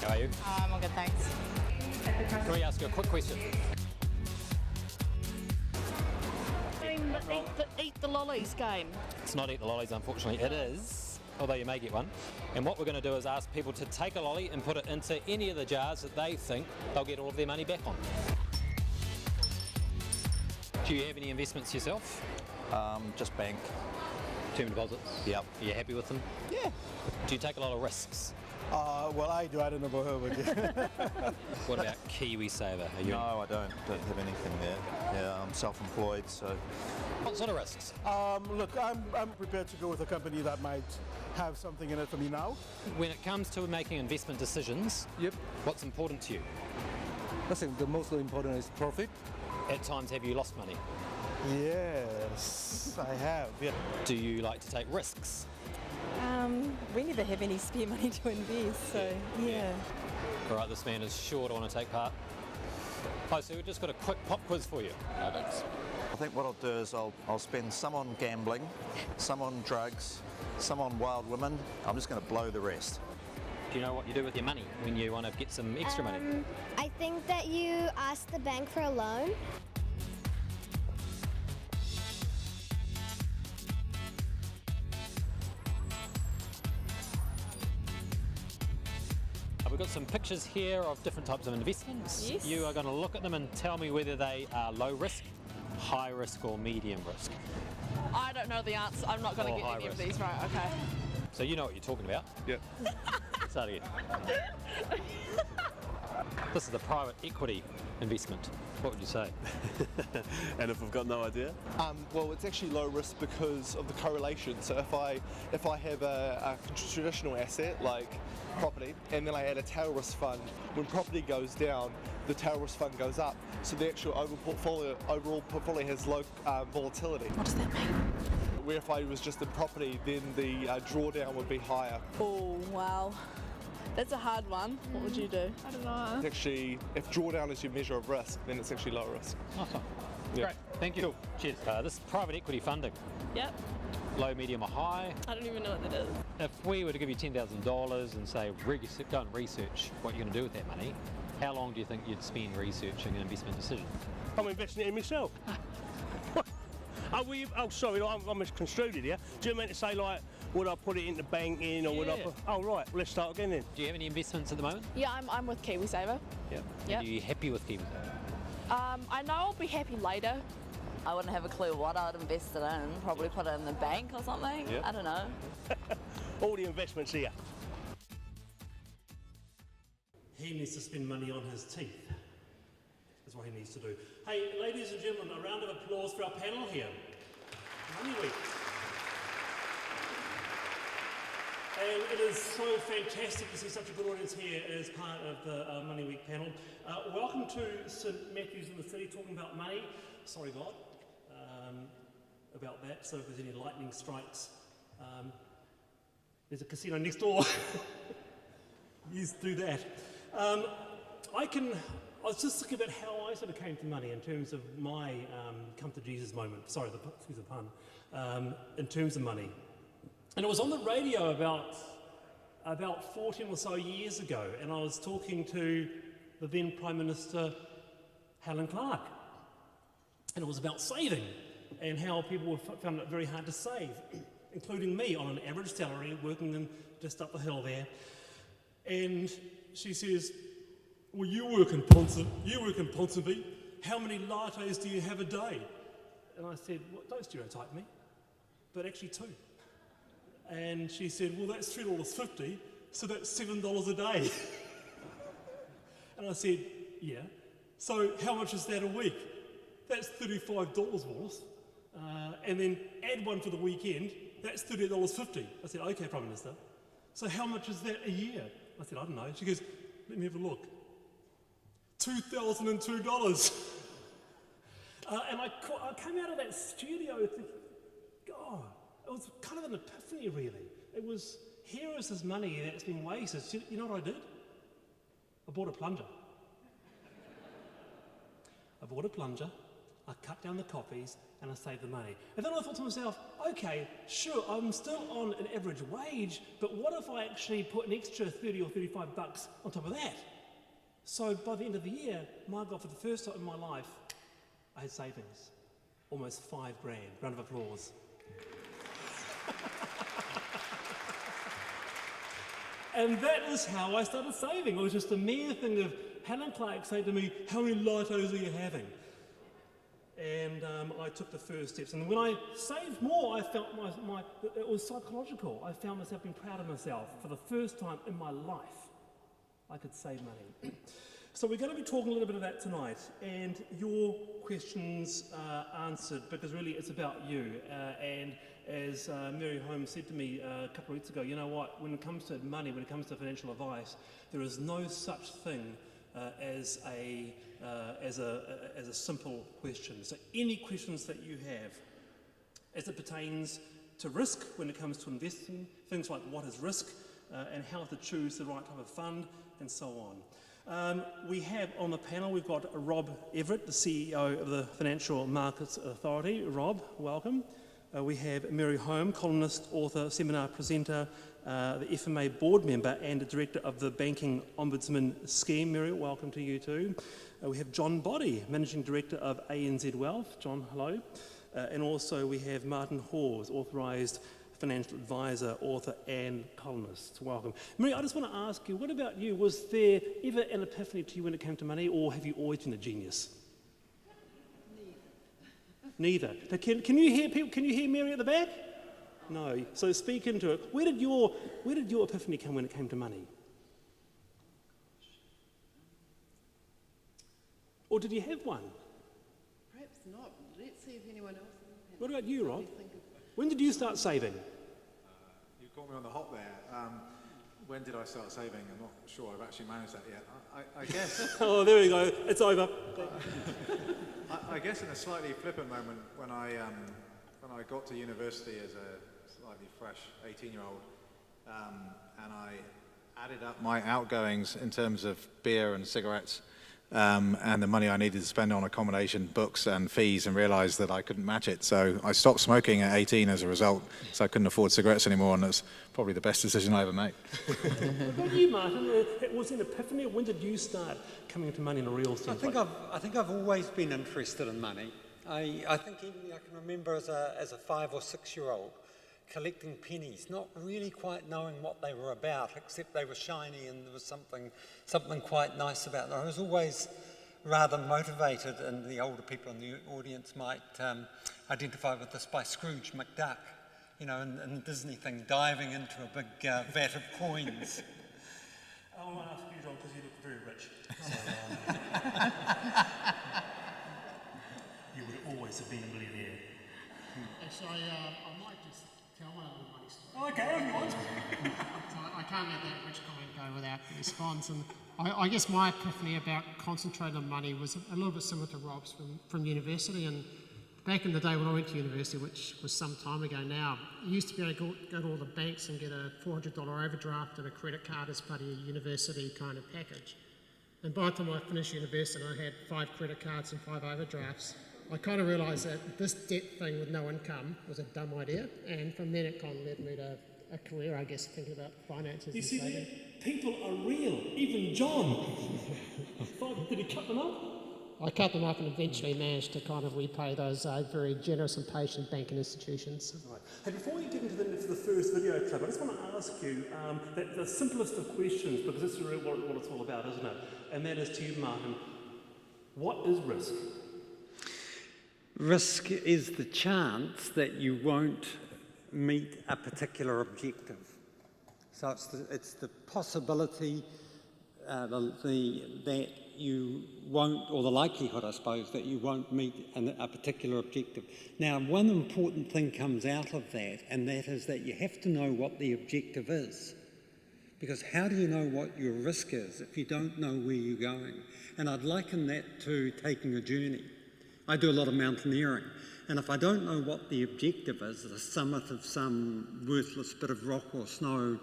How are you? I'm all good, thanks. Can we ask you a quick question? Eat the lollies game. It's not eat the lollies, unfortunately. It is, although you may get one. And what we're going to do is ask people to take a lolly and put it into any of the jars that they think they'll get all of their money back on. Do you have any investments yourself? Just bank. Term deposits? Yep. Are you happy with them? Yeah. Do you take a lot of risks? Well, I do. I don't know about her, but What about KiwiSaver? Are you No, I don't have anything there. Yeah, I'm self-employed, so What sort of risks? look, I'm prepared to go with a company that might have something in it for me now. When it comes to making investment decisions, Yep. what's important to you? I think the most important is profit. At times, have you lost money? Yes, I have. Yeah. Do you like to take risks? We never have any spare money to invest, so yeah. All right, this man is sure to want to take part. Oh, so we've just got a quick pop quiz for you. No, thanks. I think what I'll do is I'll spend some on gambling, some on drugs, some on wild women. I'm just going to blow the rest. Do you know what you do with your money when you want to get some extra money? I think that you ask the bank for a loan. We've got some pictures here of different types of investments. Yes. You are going to look at them and tell me whether they are low risk, high risk or medium risk. I don't know the answer. I'm not going Or to get high any of risk. these right. Okay. So you know what you're talking about. Yep. Start again. This is the private equity investment. What would you say? And if I've got no idea? Well, it's actually low risk because of the correlation. So if I have a traditional asset like property, and then I add a tail risk fund, when property goes down, the tail risk fund goes up. So the actual overall portfolio has low volatility. What does that mean? Where if I was just in property, then the drawdown would be higher. Oh wow, that's a hard one. What would you do? I don't know. It's actually, if drawdown is your measure of risk, then it's actually low risk. Awesome. Yeah. Great, thank you. Cool. Cheers. This is private equity funding. Yep. Low, medium or high. I don't even know what that is. If we were to give you $10,000 and say, go and research what you're going to do with that money, how long do you think you'd spend researching an investment decision? I'm investing it in myself. Sorry, I misconstrued it here. Do you mean to say, like, would I put it into banking or would I Yeah. put... Oh, right, well, let's start again then. Do you have any investments at the moment? Yeah, I'm with KiwiSaver. Yeah. Yep. Are you happy with KiwiSaver? I know I'll be happy later. I wouldn't have a clue what I'd invest it in. Probably put it in the bank or something. Yeah. I don't know. All the investments here. He needs to spend money on his teeth. That's what he needs to do. Hey, ladies and gentlemen, a round of applause for our panel here. MoneyWeek. And it is so fantastic to see such a good audience here as part of the MoneyWeek panel. Welcome to St Matthews in the City, talking about money. Sorry, God, about that. So if there's any lightning strikes, there's a casino next door. Yes, do that. I was just thinking about how I sort of came to money in terms of my come to Jesus moment. Sorry, excuse the pun. In terms of money. And it was on the radio about 14 or so years ago, and I was talking to the then Prime Minister, Helen Clark. And it was about saving and how people found it very hard to save, including me on an average salary, working in just up the hill there. And she says, well, you work in Ponsonby, how many lattes do you have a day? And I said, well, don't stereotype me, but actually 2. And she said, well, that's $3.50, so that's $7 a day. And I said, yeah. So how much is that a week? That's $35, Wallace. And then add one for the weekend, that's $38.50. I said, okay, Prime Minister. So how much is that a year? I said, I don't know. She goes, let me have a look. $2,002. And I came out of that studio thinking, God, it was kind of an epiphany, really. It was, here is this money that's been wasted. So you know what I did? I bought a plunger. I cut down the copies, and I save the money. And then I thought to myself, okay, sure, I'm still on an average wage, but what if I actually put an extra 30 or 35 bucks on top of that? So by the end of the year, my God, for the first time in my life, I had savings. Almost 5 grand. Round of applause. And that is how I started saving. It was just a mere thing of Helen Clark saying to me, how many lightos are you having? And I took the first steps. And when I saved more, I felt it was psychological. I found myself being proud of myself. For the first time in my life, I could save money. So we're going to be talking a little bit of that tonight, and your questions answered, because really it's about you. And as Mary Holmes said to me a couple of weeks ago, you know what, when it comes to money, when it comes to financial advice, there is no such thing as a simple question. So any questions that you have as it pertains to risk when it comes to investing, things like what is risk and how to choose the right type of fund and so on. We have on the panel, we've got Rob Everett, the CEO of the Financial Markets Authority. Rob, welcome. We have Mary Holm, columnist, author, seminar presenter, the FMA board member and director of the Banking Ombudsman Scheme. Mary, welcome to you too. We have John Boddy, managing director of ANZ Wealth. John, hello. And also we have Martin Hawes, authorised financial advisor, author and columnist. Welcome. Mary, I just want to ask you, what about you? Was there ever an epiphany to you when it came to money, or have you always been a genius? Neither. Can you hear people? Can you hear Mary at the back? No. So speak into it. Where did your epiphany come when it came to money? Or did you have one? Perhaps not. Let's see if anyone else. What about you, Rob? When did you start saving? You caught me on the hop there. When did I start saving? I'm not sure I've actually managed that yet. I guess... Oh, there we go. It's over. I guess in a slightly flippant moment, when I got to university as a slightly fresh 18-year-old, and I added up my outgoings in terms of beer and cigarettes, and the money I needed to spend on accommodation, books and fees, and realised that I couldn't match it. So I stopped smoking at 18 as a result, so I couldn't afford cigarettes anymore, and that's probably the best decision I ever made. What about you, Martin? Was it an epiphany, or when did you start coming into money in a real sense? I think I've always been interested in money. I think even I can remember as a 5 or 6 year old collecting pennies, not really quite knowing what they were about, except they were shiny and there was something quite nice about them. I was always rather motivated, and the older people in the audience might identify with this, by Scrooge McDuck, you know, in the Disney thing, diving into a big vat of coins. I want to ask you, John, because you look very rich. So, you would always have been a millionaire. Actually, I might just tell one of the money story. Okay, go on. So I can't let that rich comment go without a response. And I guess my epiphany about concentrating on money was a little bit similar to Rob's from university. And back in the day when I went to university, which was some time ago now, you used to be able to go to all the banks and get a $400 overdraft and a credit card as part of your university kind of package. And by the time I finished university and I had 5 credit cards and 5 overdrafts, I kind of realised that this debt thing with no income was a dumb idea. And from then it kind of led me to a career, I guess, thinking about finances. You and see, saving. people are real. Even John. Did he cut them up? I cut them up and eventually managed to kind of repay those very generous and patient banking institutions. Right. Hey, before you get into the first video clip, I just want to ask you the simplest of questions, because this is really what it's all about, isn't it? And that is to you, Martin. What is risk? Risk is the chance that you won't meet a particular objective. So it's the possibility that you won't, or the likelihood, I suppose, that you won't meet a particular objective. Now, one important thing comes out of that, and that is that you have to know what the objective is. Because how do you know what your risk is if you don't know where you're going? And I'd liken that to taking a journey. I do a lot of mountaineering, and if I don't know what the objective is, the summit of some worthless bit of rock or snow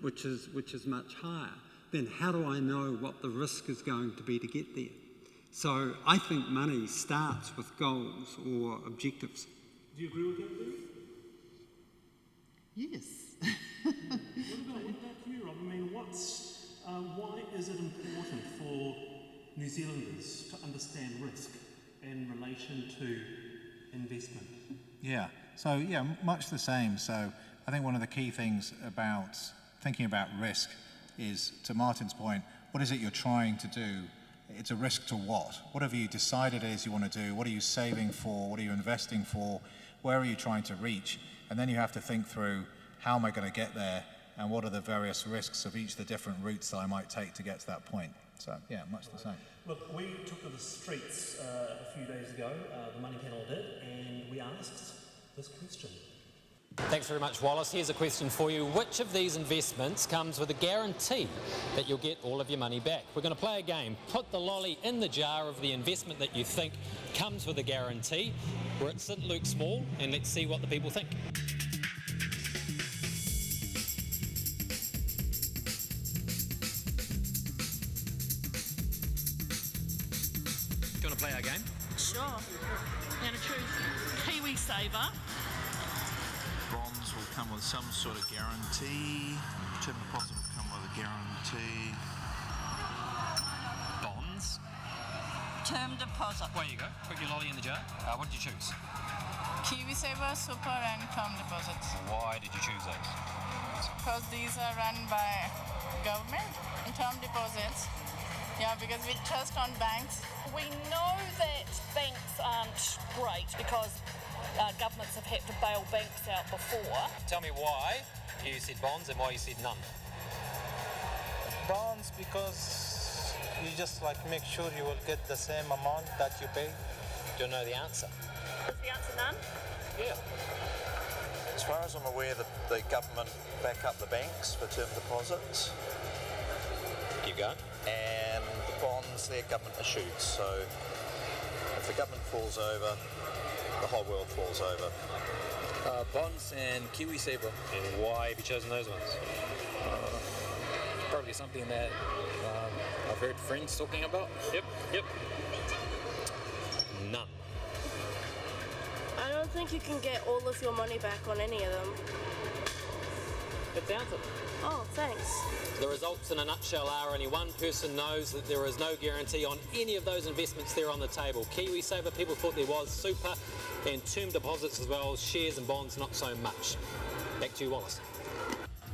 which is much higher, then how do I know what the risk is going to be to get there? So I think money starts with goals or objectives. Do you agree with that, Lou? Yes. What about you, Rob? I mean, why is it important for New Zealanders to understand risk in relation to investment? Yeah, so yeah, much the same. So I think one of the key things about thinking about risk is, to Martin's point, what is it you're trying to do? It's a risk to what? What have you decided it is you want to do? What are you saving for? What are you investing for? Where are you trying to reach? And then you have to think through, how am I going to get there? And what are the various risks of each of the different routes that I might take to get to that point? So yeah, much the same. Look, we took to the streets a few days ago, the Money Panel did, and we asked this question. Thanks very much, Wallace. Here's a question for you. Which of these investments comes with a guarantee that you'll get all of your money back? We're going to play a game. Put the lolly in the jar of the investment that you think comes with a guarantee. We're at St Luke's Mall, and let's see what the people think. Do you want to play our game? Sure. I'm going to choose Kiwi Saver. Bonds will come with some sort of guarantee. Term deposit will come with a guarantee. Bonds. Term deposit. Away you go. Put your lolly in the jar. What did you choose? Kiwi Saver, Super and term deposits. Why did you choose those? Because these are run by government and term deposits. Yeah, because we trust on banks. We know that banks aren't great because governments have had to bail banks out before. Tell me why you said bonds and why you said none. Bonds because you just make sure you will get the same amount that you pay. Do you know the answer? Is the answer none? Yeah. As far as I'm aware, the government back up the banks for term deposits. Keep going. And the bonds, they're government issued. So if the government falls over, the whole world falls over. Bonds and Kiwi Saver. And why have you chosen those ones? Probably something that I've heard friends talking about. Yep. None. I don't think you can get all of your money back on any of them. It's the answer. Oh, thanks. The results in a nutshell are only one person knows that there is no guarantee on any of those investments there on the table. Kiwi Saver, people thought there was. Super and term deposits as well. Shares and bonds, not so much. Back to you, Wallace.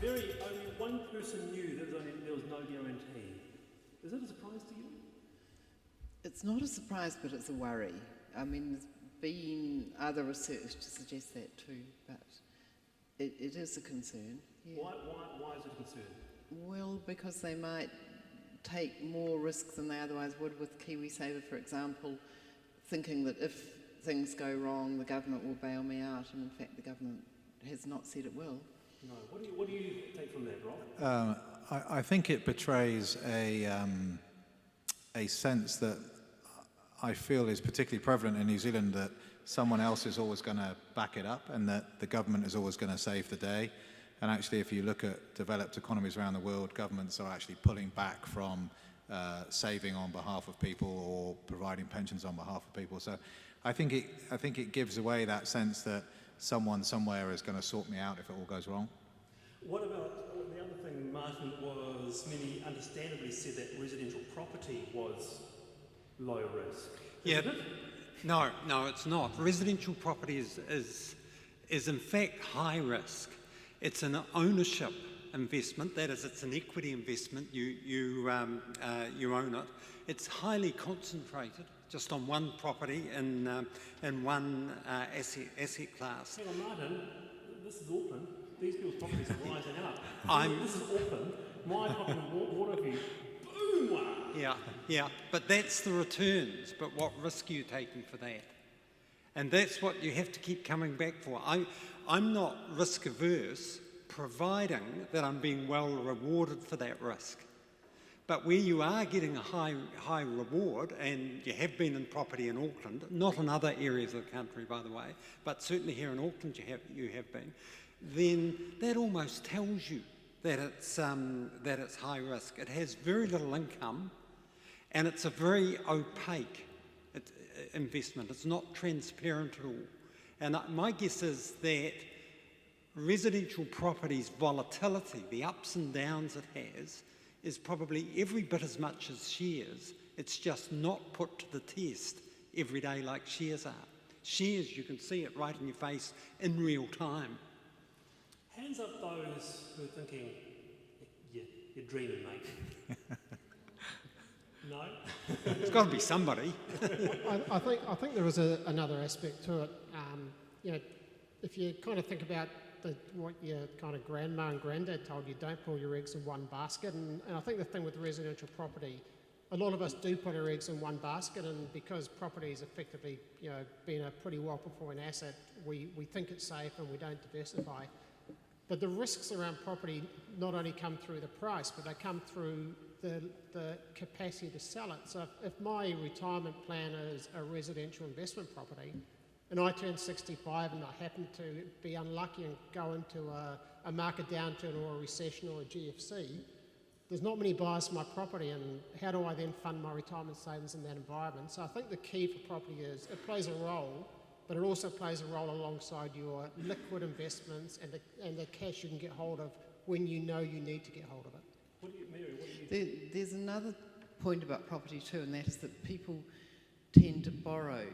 Only one person knew that there was no guarantee. Is that a surprise to you? It's not a surprise, but it's a worry. I mean, there's been other research to suggest that too, but it is a concern. Yeah. Why is it a concern? Well, because they might take more risks than they otherwise would with Kiwi Saver, for example, thinking that if things go wrong, the government will bail me out, and in fact the government has not said it will. No. What do you take from that, Rob? I think it betrays a sense that I feel is particularly prevalent in New Zealand, that someone else is always going to back it up and that the government is always going to save the day. And actually, if you look at developed economies around the world, governments are actually pulling back from saving on behalf of people or providing pensions on behalf of people. So I think it gives away that sense that someone somewhere is going to sort me out if it all goes wrong. What about the other thing, Martin, was many understandably said that residential property was low risk. Yeah. No, it's not. Residential property is in fact high risk. It's an ownership investment. That is, it's an equity investment. You own it. It's highly concentrated, just on one property in one asset class. Hang on, Martin. This is Auckland. These people's properties are rising up. This is Auckland. My property, Waterview. Boom! Yeah. But that's the returns. But what risk are you taking for that? And that's what you have to keep coming back for. I'm not risk averse, providing that I'm being well rewarded for that risk. But where you are getting a high reward, and you have been in property in Auckland, not in other areas of the country, by the way, but certainly here in Auckland you have been, then that almost tells you that it's high risk. It has very little income, And it's a very opaque investment. It's not transparent at all. And my guess is that residential property's volatility, the ups and downs it has, is probably every bit as much as shares. It's just not put to the test every day like shares are. Shares, you can see it right in your face in real time. Hands up those who are thinking, you're dreaming, mate. No? It's got to be somebody. I think there is another aspect to it. If you kind of think about what your kind of grandma and granddad told you, don't put all your eggs in one basket. And I think the thing with residential property, a lot of us do put our eggs in one basket, and because property has effectively, been a pretty well-performing asset, we think it's safe and we don't diversify. But the risks around property not only come through the price, but they come through the capacity to sell it. So if my retirement plan is a residential investment property, and I turn 65 and I happen to be unlucky and go into a market downturn or a recession or a GFC, there's not many buyers for my property, and how do I then fund my retirement savings in that environment? So I think the key for property is it plays a role, but it also plays a role alongside your liquid investments and the cash you can get hold of when you know you need to get hold of it. There's another point about property too, and that is that people tend to borrow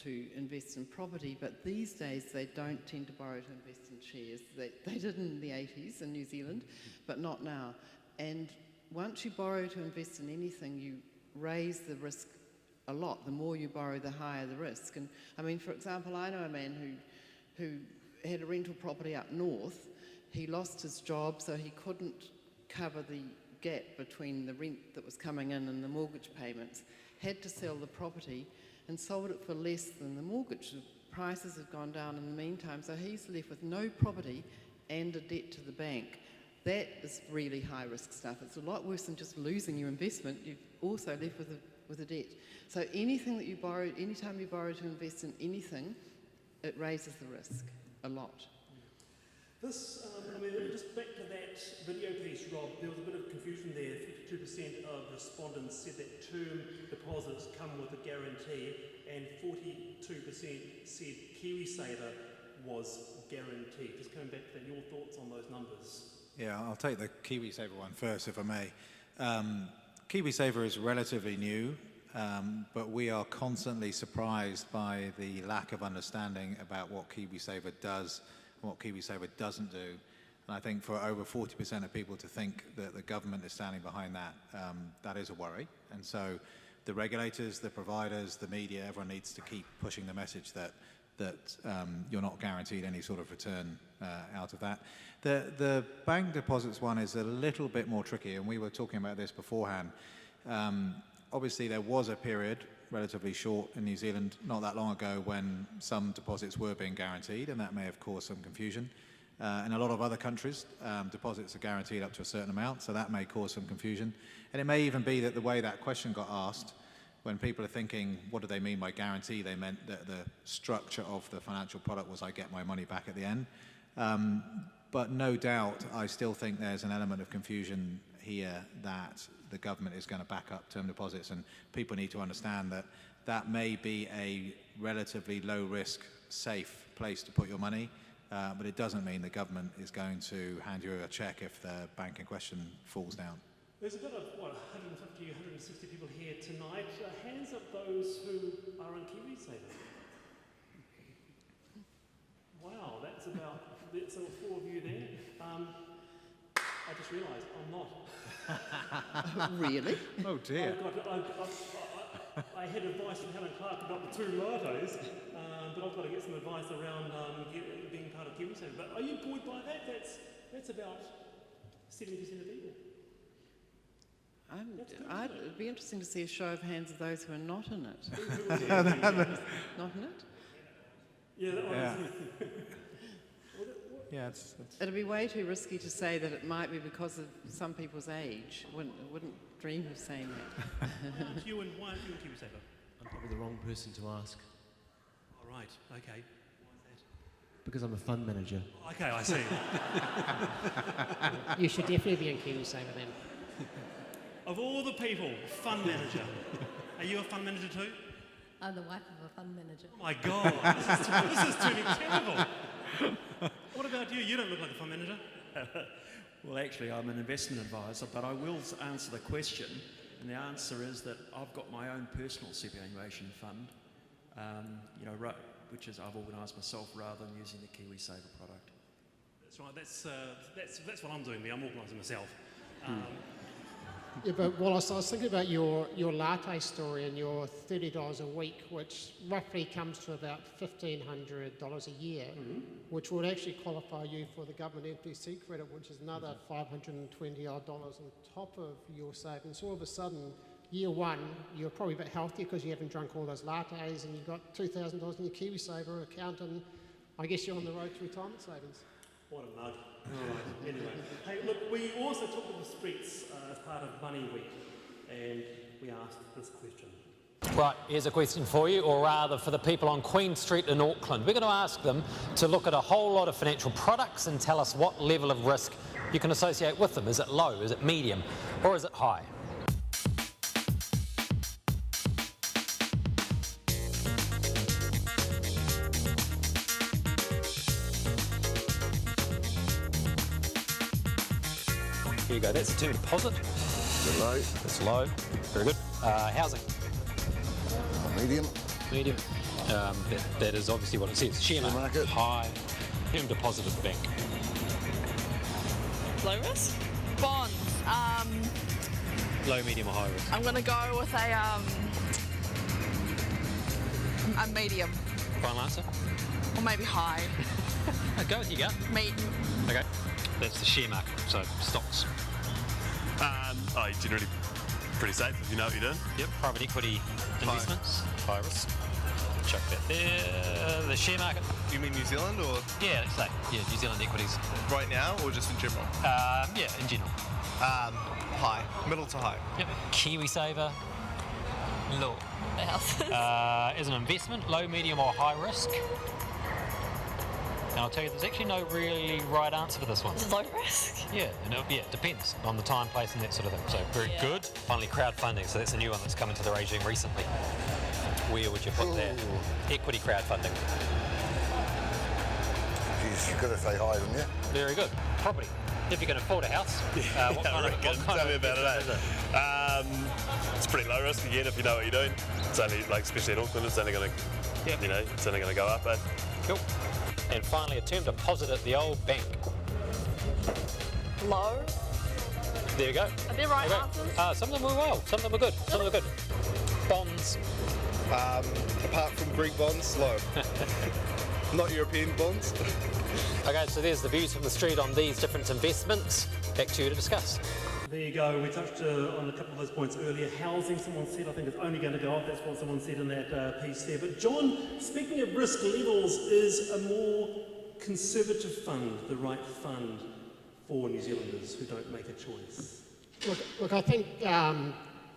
to invest in property, but these days they don't tend to borrow to invest in shares. They did in the 80s in New Zealand, but not now. And once you borrow to invest in anything, you raise the risk a lot. The more you borrow, the higher the risk. And I mean, for example, I know a man who had a rental property up north. He lost his job, so he couldn't cover the gap between the rent that was coming in and the mortgage payments. Had to sell the property and sold it for less than the mortgage. The prices had gone down in the meantime, so he's left with no property and a debt to the bank. That is really high risk stuff. It's a lot worse than just losing your investment. You've also left with a debt. So anything that you borrow, anytime you borrow to invest in anything, it raises the risk a lot. This, just back to that video piece, Rob, there was a bit of confusion there. 52% of respondents said that term deposits come with a guarantee, and 42% said KiwiSaver was guaranteed. Just coming back to that, your thoughts on those numbers? Yeah, I'll take the KiwiSaver one first, if I may. KiwiSaver is relatively new, but we are constantly surprised by the lack of understanding about what KiwiSaver does and what KiwiSaver doesn't do. And I think for over 40% of people to think that the government is standing behind that, that is a worry. And so the regulators, the providers, the media, everyone needs to keep pushing the message that you're not guaranteed any sort of return out of that. The bank deposits one is a little bit more tricky, and we were talking about this beforehand. Obviously, there was a period, relatively short in New Zealand, not that long ago, when some deposits were being guaranteed, and that may have caused some confusion. In a lot of other countries, deposits are guaranteed up to a certain amount, so that may cause some confusion. And it may even be that the way that question got asked, when people are thinking, what do they mean by guarantee, they meant that the structure of the financial product was I get my money back at the end. But no doubt, I still think there's an element of confusion here that the government is going to back up term deposits, and people need to understand that that may be a relatively low-risk, safe place to put your money, but it doesn't mean the government is going to hand you a cheque if the bank in question falls down. There's a bit of, 150, 160 people here tonight. Hands up those who are on KiwiSaver. Wow, that's about 4 of you there. I just realised I'm not. Really? Oh dear. I had advice from Helen Clark about the two lattes, but I've got to get some advice around being part of KiwiSaver. But are you buoyed by that? That's about 70% of people. It'd be interesting to see a show of hands of those who are not in it. Not in it? Yeah. Yeah, It'd be way too risky to say that it might be because of some people's age. Wouldn't dream of saying that. Why aren't you in KiwiSaver? I'm probably the wrong person to ask. All right, okay. Why is that? Because I'm a fund manager. Okay, I see. You should definitely be in KiwiSaver then. Of all the people, fund manager. Are you a fund manager too? I'm the wife of a fund manager. Oh my God, this is turning terrible. What about you? You don't look like a fund manager. Well, actually, I'm an investment advisor, but I will answer the question, and the answer is that I've got my own personal superannuation fund, which is I've organised myself rather than using the KiwiSaver product. That's right. That's what I'm doing. I'm organising myself. Yeah, but Wallace, I was thinking about your latte story and your $30 a week, which roughly comes to about $1,500 a year, which would actually qualify you for the government FTC credit, which is another $520 odd on top of your savings. So all of a sudden, year one, you're probably a bit healthier because you haven't drunk all those lattes, and you've got $2,000 in your KiwiSaver account, and I guess you're on the road to retirement savings. What a mug. Right, anyway. Hey, look, we also took to the streets as part of Money Week, and we asked this question. Right, here's a question for you, or rather for the people on Queen Street in Auckland. We're going to ask them to look at a whole lot of financial products and tell us what level of risk you can associate with them. Is it low, is it medium, or is it high? Here you go, that's the term deposit. It's low. It's low, very good. Housing. Medium. Medium. That is obviously what it says. Share market. High. Term deposit at the bank. Low risk? Bonds. Low, medium or high risk? I'm going to go with a medium. Final answer? Or maybe high. Go with your gut. Medium. Okay. That's the share market, so stocks. Generally pretty safe if you know what you're doing. Yep, private equity investments. High risk. Chuck that there. The share market. You mean New Zealand or? Yeah, let's say. Yeah, New Zealand equities. Right now or just in general? Yeah, in general. High. Middle to high. Yep. KiwiSaver. Low. As an investment, low, medium or high risk. And I'll tell you, there's actually no really right answer for this one. Low risk? Yeah, it depends on the time, place and that sort of thing. So very good. Finally, crowdfunding. So that's a new one that's come into the regime recently. Where would you put that? Equity crowdfunding. Geez, you've got to say high, haven't you? Very good. Property. If you can afford a house. What kind of Tell me about it. It's pretty low risk again if you know what you're doing. It's only, especially in Auckland, it's only going to, it's only going to go up. Cool. And finally, a term deposit at the old bank. Low. There you go. Are there right answers? Some of them were well, some of them were good, some of them were good. Bonds. Apart from Greek bonds, low. Not European bonds. Okay, so there's the views from the street on these different investments. Back to you to discuss. There you go. We touched on a couple of those points earlier. Housing, someone said, I think it's only going to go up. That's what someone said in that piece there. But John, speaking of risk levels, is a more conservative fund the right fund for New Zealanders who don't make a choice? Look, I think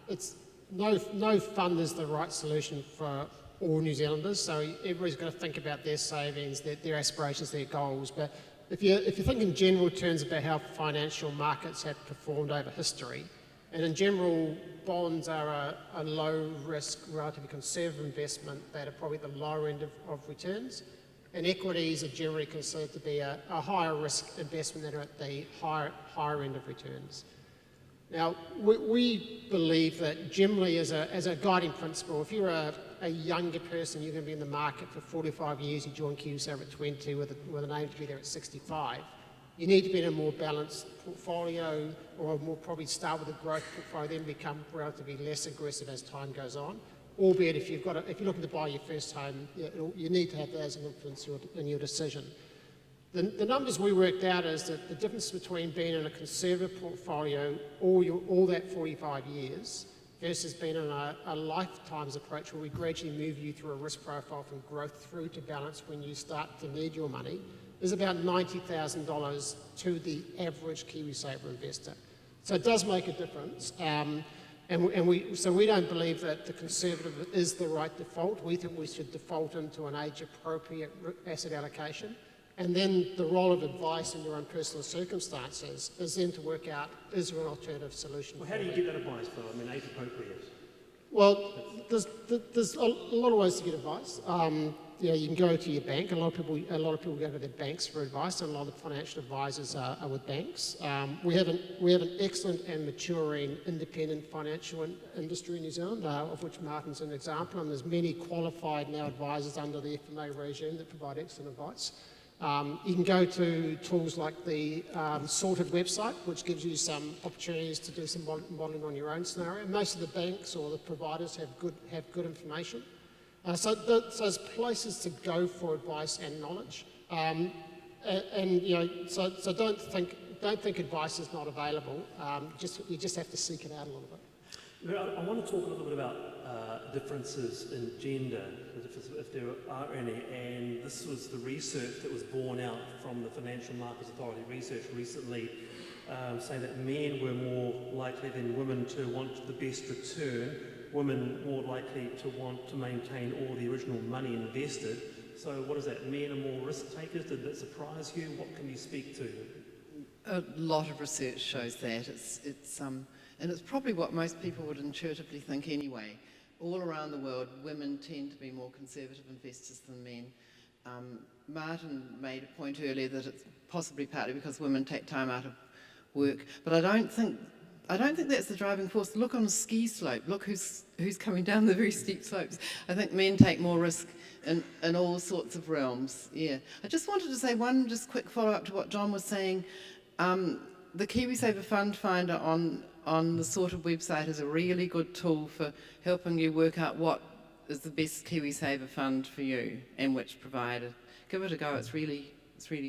it's no fund is the right solution for all New Zealanders. So everybody's got to think about their savings, their aspirations, their goals. But if you think in general terms about how financial markets have performed over history, and in general, bonds are a low-risk, relatively conservative investment that are probably at the lower end of returns, and equities are generally considered to be a higher-risk investment that are at the higher end of returns. Now, we believe that generally as a guiding principle, if you're a younger person, you're going to be in the market for 45 years, you join KiwiSaver at 20 with an aim to be there at 65, you need to be in a more balanced portfolio, or more probably start with a growth portfolio, then become relatively less aggressive as time goes on. Albeit if you're looking to buy your first home, you need to have that as an influence in your decision. The numbers we worked out is that the difference between being in a conservative portfolio all that 45 years versus being in a lifetimes approach where we gradually move you through a risk profile from growth through to balance when you start to need your money is about $90,000 to the average KiwiSaver investor. So it does make a difference. So we don't believe that the conservative is the right default. We think we should default into an age-appropriate asset allocation. And then the role of advice in your own personal circumstances is then to work out, is there an alternative solution? Well, how do you get that advice, Phil? I mean, age appropriate. Well, there's a lot of ways to get advice. You can go to your bank. A lot of people go to their banks for advice, and a lot of financial advisors are with banks. We have an excellent and maturing independent financial industry in New Zealand, of which Martin's an example. And there's many qualified now advisors under the FMA regime that provide excellent advice. You can go to tools like the Sorted website, which gives you some opportunities to do some modelling on your own scenario. Most of the banks or the providers have good information. So there's places to go for advice and knowledge. So don't think advice is not available. You just have to seek it out a little bit. I want to talk a little bit about differences in gender, if there are any, and this was the research that was borne out from the Financial Markets Authority research recently, saying that men were more likely than women to want the best return, women more likely to want to maintain all the original money invested. So what is that, men are more risk takers? Did that surprise you? What can you speak to? A lot of research shows that. And it's probably what most people would intuitively think anyway. All around the world, women tend to be more conservative investors than men. Martin made a point earlier that it's possibly partly because women take time out of work, but I don't think that's the driving force. Look on a ski slope. Look who's coming down the very steep slopes. I think men take more risk in all sorts of realms. Yeah. I just wanted to say one just quick follow-up to what John was saying. The KiwiSaver Fund Finder on the Sorted website is a really good tool for helping you work out what is the best KiwiSaver fund for you and which provider. Give it a go. It's really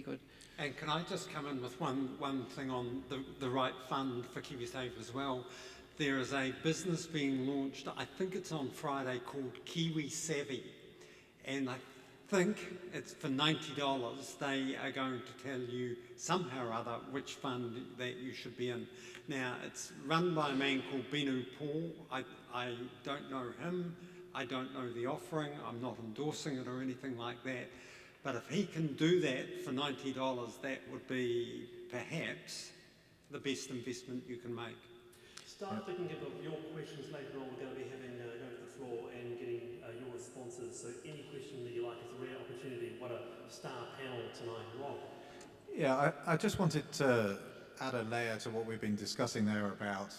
good. And can I just come in with one thing on the right fund for KiwiSaver as well? There is a business being launched, I think it's on Friday, called Kiwi Savvy. And I think it's for $90. They are going to tell you somehow or other which fund that you should be in. Now, it's run by a man called Binu Paul. I don't know him. I don't know the offering. I'm not endorsing it or anything like that. But if he can do that for $90, that would be perhaps the best investment you can make. Start thinking of your questions later on. We're going to be having going to the floor and getting your responses. So any question that you like is a rare opportunity. What a star panel tonight, Rob. Yeah, I just wanted to add a layer to what we've been discussing there about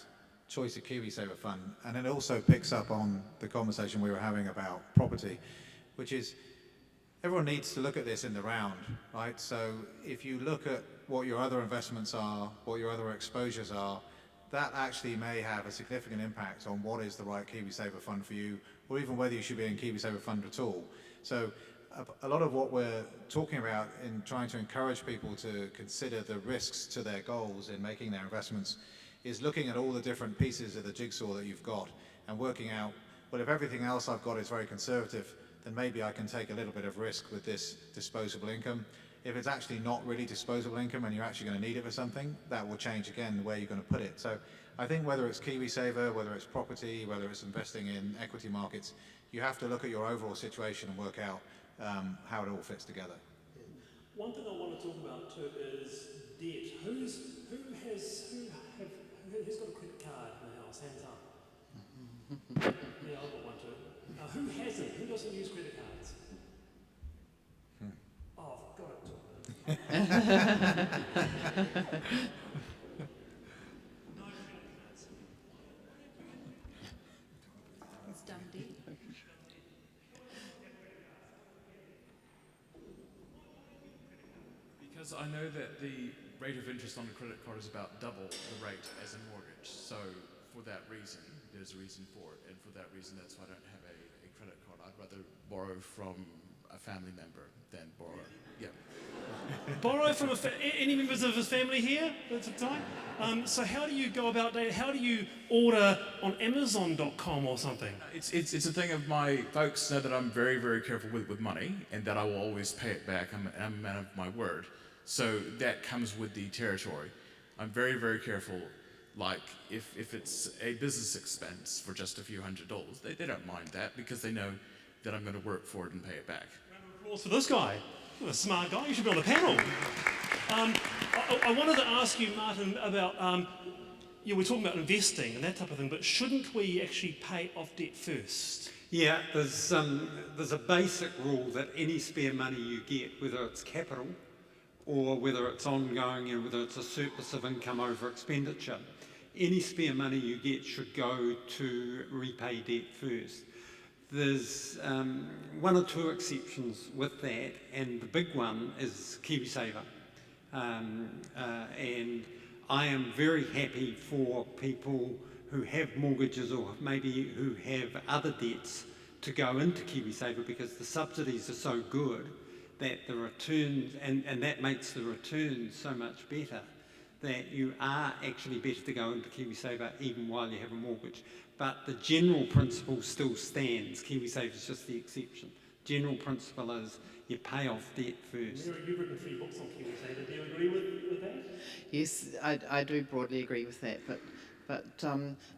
choice of KiwiSaver fund, and it also picks up on the conversation we were having about property, which is everyone needs to look at this in the round, right? So if you look at what your other investments are, what your other exposures are, that actually may have a significant impact on what is the right KiwiSaver fund for you, or even whether you should be in KiwiSaver fund at all. So a lot of what we're talking about in trying to encourage people to consider the risks to their goals in making their investments is looking at all the different pieces of the jigsaw that you've got and working out, well, if everything else I've got is very conservative, then maybe I can take a little bit of risk with this disposable income. If it's actually not really disposable income and you're actually going to need it for something, that will change again where you're going to put it. So I think whether it's KiwiSaver, whether it's property, whether it's investing in equity markets, you have to look at your overall situation and work out how it all fits together. One thing I want to talk about too is debt. Who's got a credit card in the house? Hands up. Yeah, I've got one too. Who hasn't? Who doesn't use credit cards? Oh, I've got it. No credit cards. It's Dundee. Because I know that the rate of interest on a credit card is about double the rate as a mortgage. So for that reason, there's a reason for it. And for that reason, that's why I don't have a credit card. I'd rather borrow from a family member than borrow. Yeah. Borrow from any members of his family here at the time? So how do you go about that? How do you order on Amazon.com or something? It's a thing of my folks know that I'm very, very careful with money and that I will always pay it back. I'm a man of my word. So that comes with the territory. I'm very, very careful. Like if it's a business expense for just a few $100s, they don't mind that because they know that I'm going to work for it and pay it back. Round of applause for this guy. You're a smart guy, you should be on the panel. I wanted to ask you, Martin, about, we're talking about investing and that type of thing, but shouldn't we actually pay off debt first? Yeah, there's a basic rule that any spare money you get, whether it's capital or whether it's ongoing and whether it's a surplus of income over expenditure, any spare money you get should go to repay debt first. There's one or two exceptions with that, and the big one is KiwiSaver. And I am very happy for people who have mortgages or maybe who have other debts to go into KiwiSaver, because the subsidies are so good that the returns, and that makes the returns so much better, that you are actually better to go into KiwiSaver even while you have a mortgage. But the general principle still stands. KiwiSaver is just the exception. General principle is you pay off debt first. You've written 3 books on KiwiSaver. Do you agree with that? Yes, I do broadly agree with that, but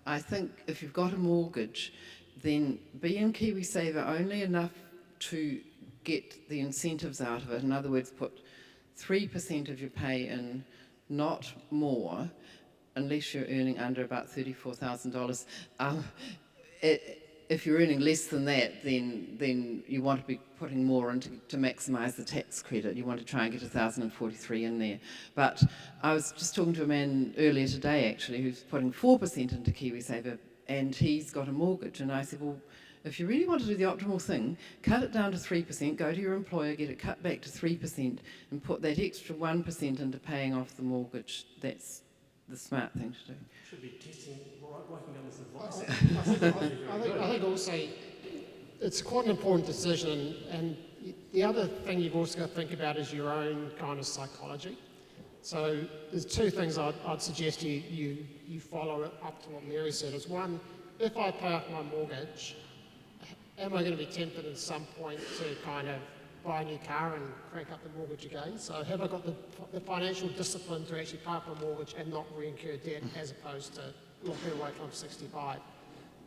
I think if you've got a mortgage, then be in KiwiSaver only enough to get the incentives out of it. In other words, put 3% of your pay in, not more, unless you're earning under about $34,000. If you're earning less than that, then you want to be putting more in to maximise the tax credit. You want to try and get 1,043 in there. But I was just talking to a man earlier today, actually, who's putting 4% into KiwiSaver, and he's got a mortgage. And I said, well, if you really want to do the optimal thing, cut it down to 3%, go to your employer, get it cut back to 3%, and put that extra 1% into paying off the mortgage. That's the smart thing to do. Should be testing, writing down this advice. I think also it's quite an important decision, and the other thing you've also got to think about is your own kind of psychology. So there's 2 things I'd suggest you follow up to what Mary said. Is one, if I pay off my mortgage, am I going to be tempted at some point to kind of buy a new car and crank up the mortgage again? So have I got the financial discipline to actually pay off my mortgage and not re-incur debt, as opposed to locking away till I'm 65?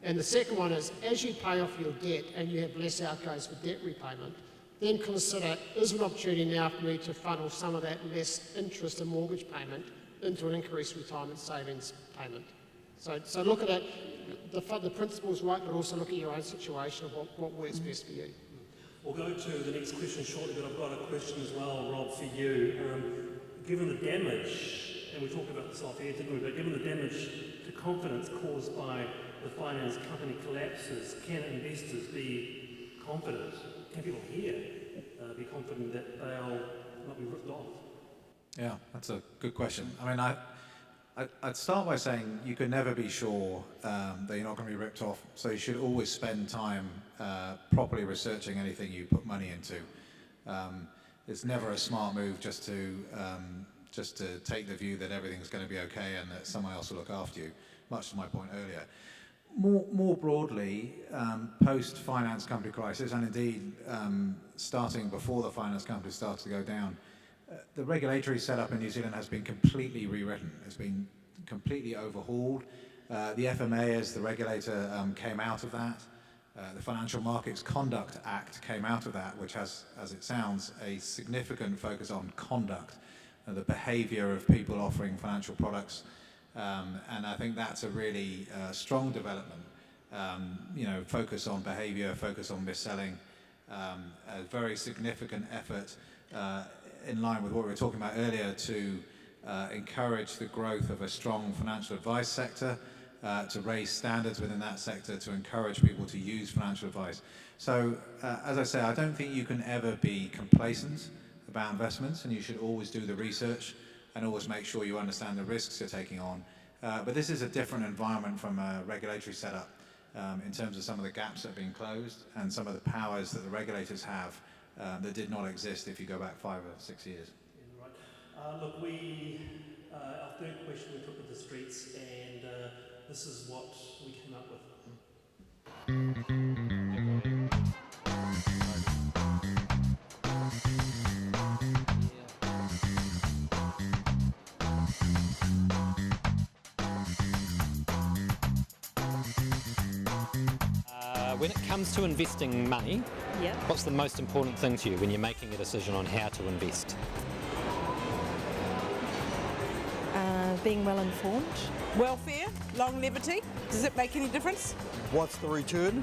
And the second one is, as you pay off your debt and you have less outgoings for debt repayment, then consider, is there an opportunity now for me to funnel some of that less interest and mortgage payment into an increased retirement savings payment? So look at it, the principle's right, but also look at your own situation of what works best for you. We'll go to the next question shortly, but I've got a question as well, Rob, for you. Given the damage, and we talked about this off air, didn't we, but given the damage to confidence caused by the finance company collapses, can investors be confident, can people here be confident that they'll not be ripped off? Yeah, that's a good question. I mean, I'd start by saying you can never be sure that you're not going to be ripped off, so you should always spend time properly researching anything you put money into. It's never a smart move just to take the view that everything's going to be okay and that someone else will look after you, much to my point earlier. More broadly, post-finance company crisis, and indeed starting before the finance companies started to go down, the regulatory setup in New Zealand has been completely rewritten. It's been completely overhauled. The FMA, as the regulator, came out of that. The Financial Markets Conduct Act came out of that, which has, as it sounds, a significant focus on conduct, the behaviour of people offering financial products. And I think that's a really strong development. Focus on behaviour, focus on mis-selling, a very significant effort in line with what we were talking about earlier to encourage the growth of a strong financial advice sector, to raise standards within that sector, to encourage people to use financial advice. So, as I say, I don't think you can ever be complacent about investments, and you should always do the research and always make sure you understand the risks you're taking on. But this is a different environment from a regulatory setup in terms of some of the gaps that have been closed and some of the powers that the regulators have that did not exist if you go back 5 or 6 years. Yeah, right. Look, our third question we took to the streets, and this is what we came up with. when it comes to investing money, Yeah. what's the most important thing to you when you're making a decision on how to invest? Being well informed. Welfare, longevity, does it make any difference? What's the return?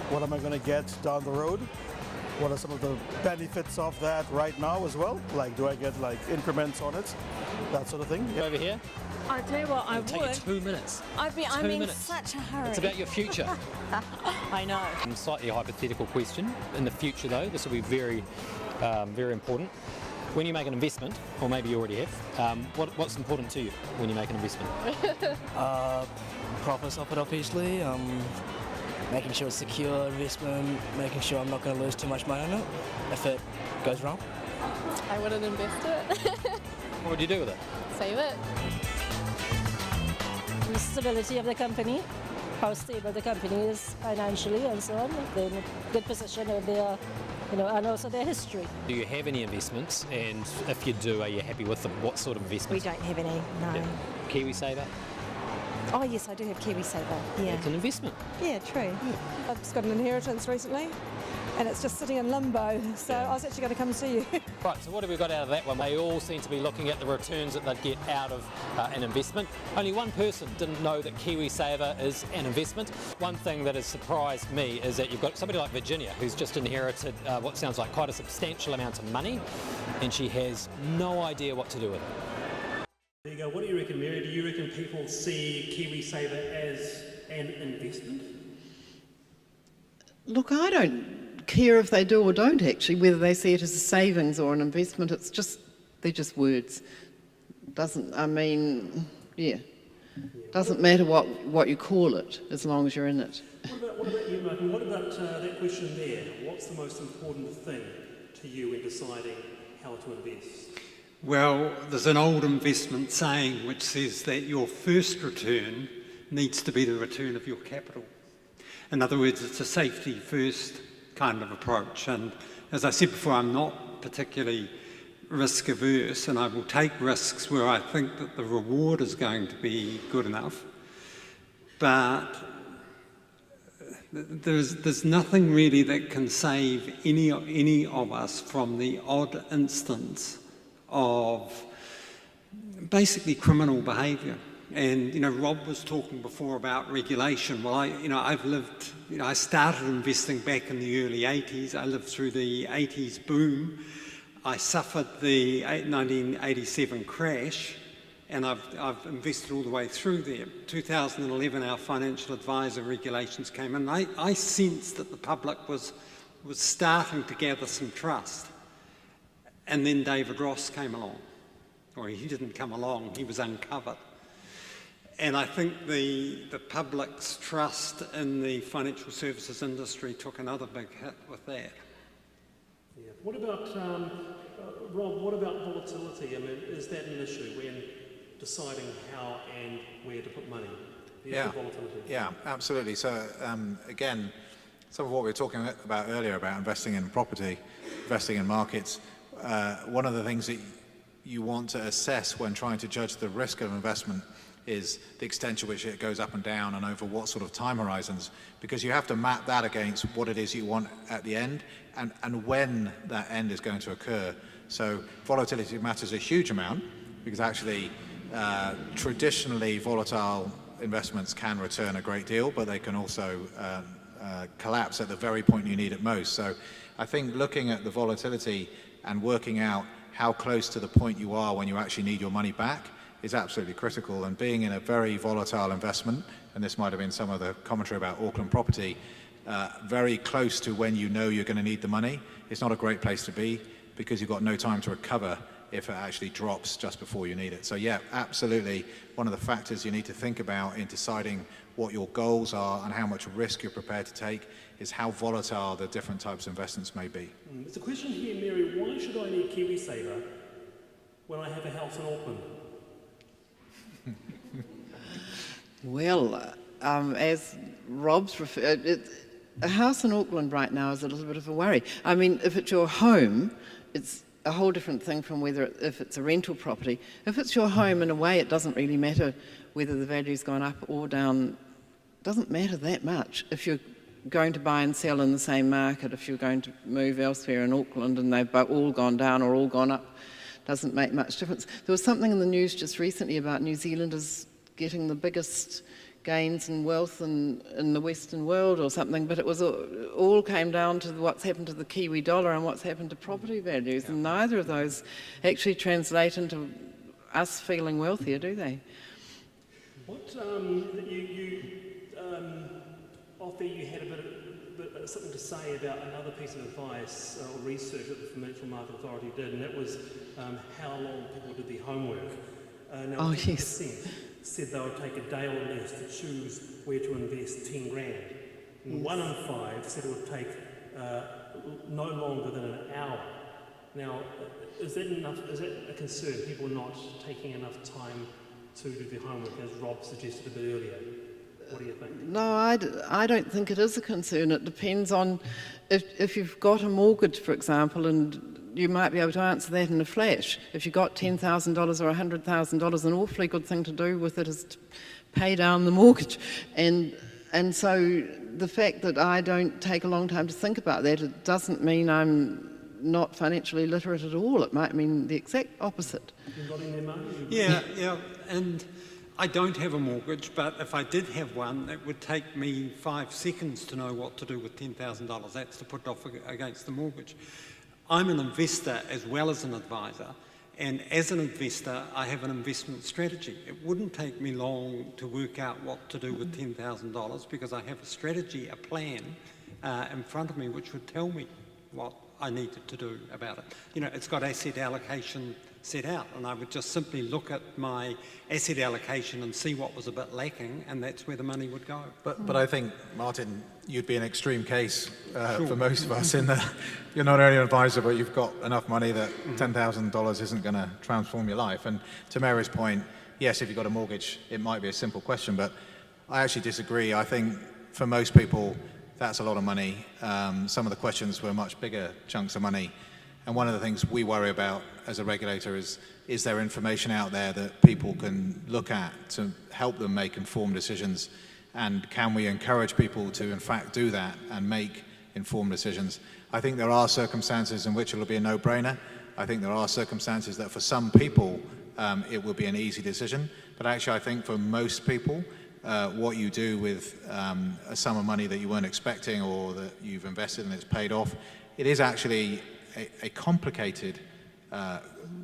What am I going to get down the road? What are some of the benefits of that right now as well? Like, do I get like increments on it? That sort of thing. Over here. I tell you what, I It'll take you 2 minutes. I'm 2 in minutes. such a hurry. It's about your future. I know. Slightly hypothetical question. In the future, though, this will be very, very important. When you make an investment, or maybe you already have, what's important to you when you make an investment? Profits of it, obviously. Making sure it's secure investment, making sure I'm not going to lose too much money on it if it goes wrong. I wouldn't invest it. What would you do with it? Save it. The stability of the company, how stable the company is financially and so on. If they're in a good position, or they're, and also their history. Do you have any investments? And if you do, are you happy with them? What sort of investments? We don't have any, no. Yeah. KiwiSaver? Oh yes, I do have KiwiSaver, yeah. It's an investment. Yeah, true. I've just got an inheritance recently and it's just sitting in limbo, so I was actually going to come and see you. Right, so what have we got out of that one? They all seem to be looking at the returns that they'd get out of an investment. Only one person didn't know that KiwiSaver is an investment. One thing that has surprised me is that you've got somebody like Virginia who's just inherited what sounds like quite a substantial amount of money, and she has no idea what to do with it. There you go. What do you reckon, Mary? Do you reckon people see KiwiSaver as an investment? Look, I don't care if they do or don't actually, whether they see it as a savings or an investment. It's just, they're just words. Doesn't matter what you call it, as long as you're in it. What about you, Martin? What about that question there? What's the most important thing to you in deciding how to invest? Well, there's an old investment saying which says that your first return needs to be the return of your capital. In other words, it's a safety first kind of approach. And as I said before, I'm not particularly risk averse, and I will take risks where I think that the reward is going to be good enough. But there's nothing really that can save any of us from the odd instance of basically criminal behaviour. And Rob was talking before about regulation. Well, I've lived. I started investing back in the early 80s. I lived through the 80s boom. I suffered the 1987 crash, and I've invested all the way through there. 2011, our financial advisor regulations came in. I sensed that the public was starting to gather some trust. And then David Ross came along. Or he didn't come along, he was uncovered. And I think the public's trust in the financial services industry took another big hit with that. Yeah. What about, Rob, what about volatility? I mean, is that an issue when deciding how and where to put money? Yeah, absolutely. So again, some of what we were talking about earlier about investing in property, investing in markets, one of the things that you want to assess when trying to judge the risk of investment is the extent to which it goes up and down and over what sort of time horizons, because you have to map that against what it is you want at the end and when that end is going to occur. So volatility matters a huge amount, because actually traditionally volatile investments can return a great deal, but they can also collapse at the very point you need it most. So I think looking at the volatility and working out how close to the point you are when you actually need your money back is absolutely critical. And being in a very volatile investment, and this might have been some of the commentary about Auckland property, very close to when you know you're going to need the money, it's not a great place to be, because you've got no time to recover if it actually drops just before you need it. So yeah, absolutely, one of the factors you need to think about in deciding what your goals are and how much risk you're prepared to take is how volatile the different types of investments may be. There's a question here, Mary, why should I need KiwiSaver when I have a house in Auckland? Well, as Rob's referred, a house in Auckland right now is a little bit of a worry. I mean, if it's your home, it's a whole different thing from if it's a rental property. If it's your home, in a way, it doesn't really matter whether the value's gone up or down. It doesn't matter that much if you're going to buy and sell in the same market, if you're going to move elsewhere in Auckland and they've all gone down or all gone up, doesn't make much difference. There was something in the news just recently about New Zealanders getting the biggest gains in wealth in the Western world or something, but it was all came down to what's happened to the Kiwi dollar and what's happened to property values, and neither of those actually translate into us feeling wealthier, do they? What you off air you had a bit something to say about another piece of advice or research that the Financial Market Authority did, and that was how long people did their homework. Now, 50% said they would take a day or less to choose where to invest 10 grand. And 1 in 5 said it would take no longer than an hour. Now, is that a concern? People not taking enough time to do their homework, as Rob suggested a bit earlier? What do you think? No, I don't think it is a concern. It depends on if you've got a mortgage, for example, and you might be able to answer that in a flash. If you've got $10,000 or $100,000, an awfully good thing to do with it is to pay down the mortgage. And so the fact that I don't take a long time to think about that, it doesn't mean I'm not financially literate at all. It might mean the exact opposite. Yeah, and I don't have a mortgage, but if I did have one, it would take me 5 seconds to know what to do with $10,000. That's to put off against the mortgage. I'm an investor as well as an advisor, and as an investor, I have an investment strategy. It wouldn't take me long to work out what to do with $10,000 because I have a strategy, a plan in front of me which would tell me what I needed to do about it. You know, it's got asset allocation set out, and I would just simply look at my asset allocation and see what was a bit lacking, and that's where the money would go. But I think, Martin, you'd be an extreme case for most of us in that you're not only an advisor, but you've got enough money that $10,000 isn't going to transform your life. And to Mary's point, yes, if you've got a mortgage, it might be a simple question, but I actually disagree. I think for most people, that's a lot of money. Some of the questions were much bigger chunks of money. And one of the things we worry about as a regulator is there information out there that people can look at to help them make informed decisions? And can we encourage people to, in fact, do that and make informed decisions? I think there are circumstances in which it will be a no-brainer. I think there are circumstances that for some people it will be an easy decision. But actually, I think for most people, what you do with a sum of money that you weren't expecting or that you've invested and it's paid off, it is actually a complicated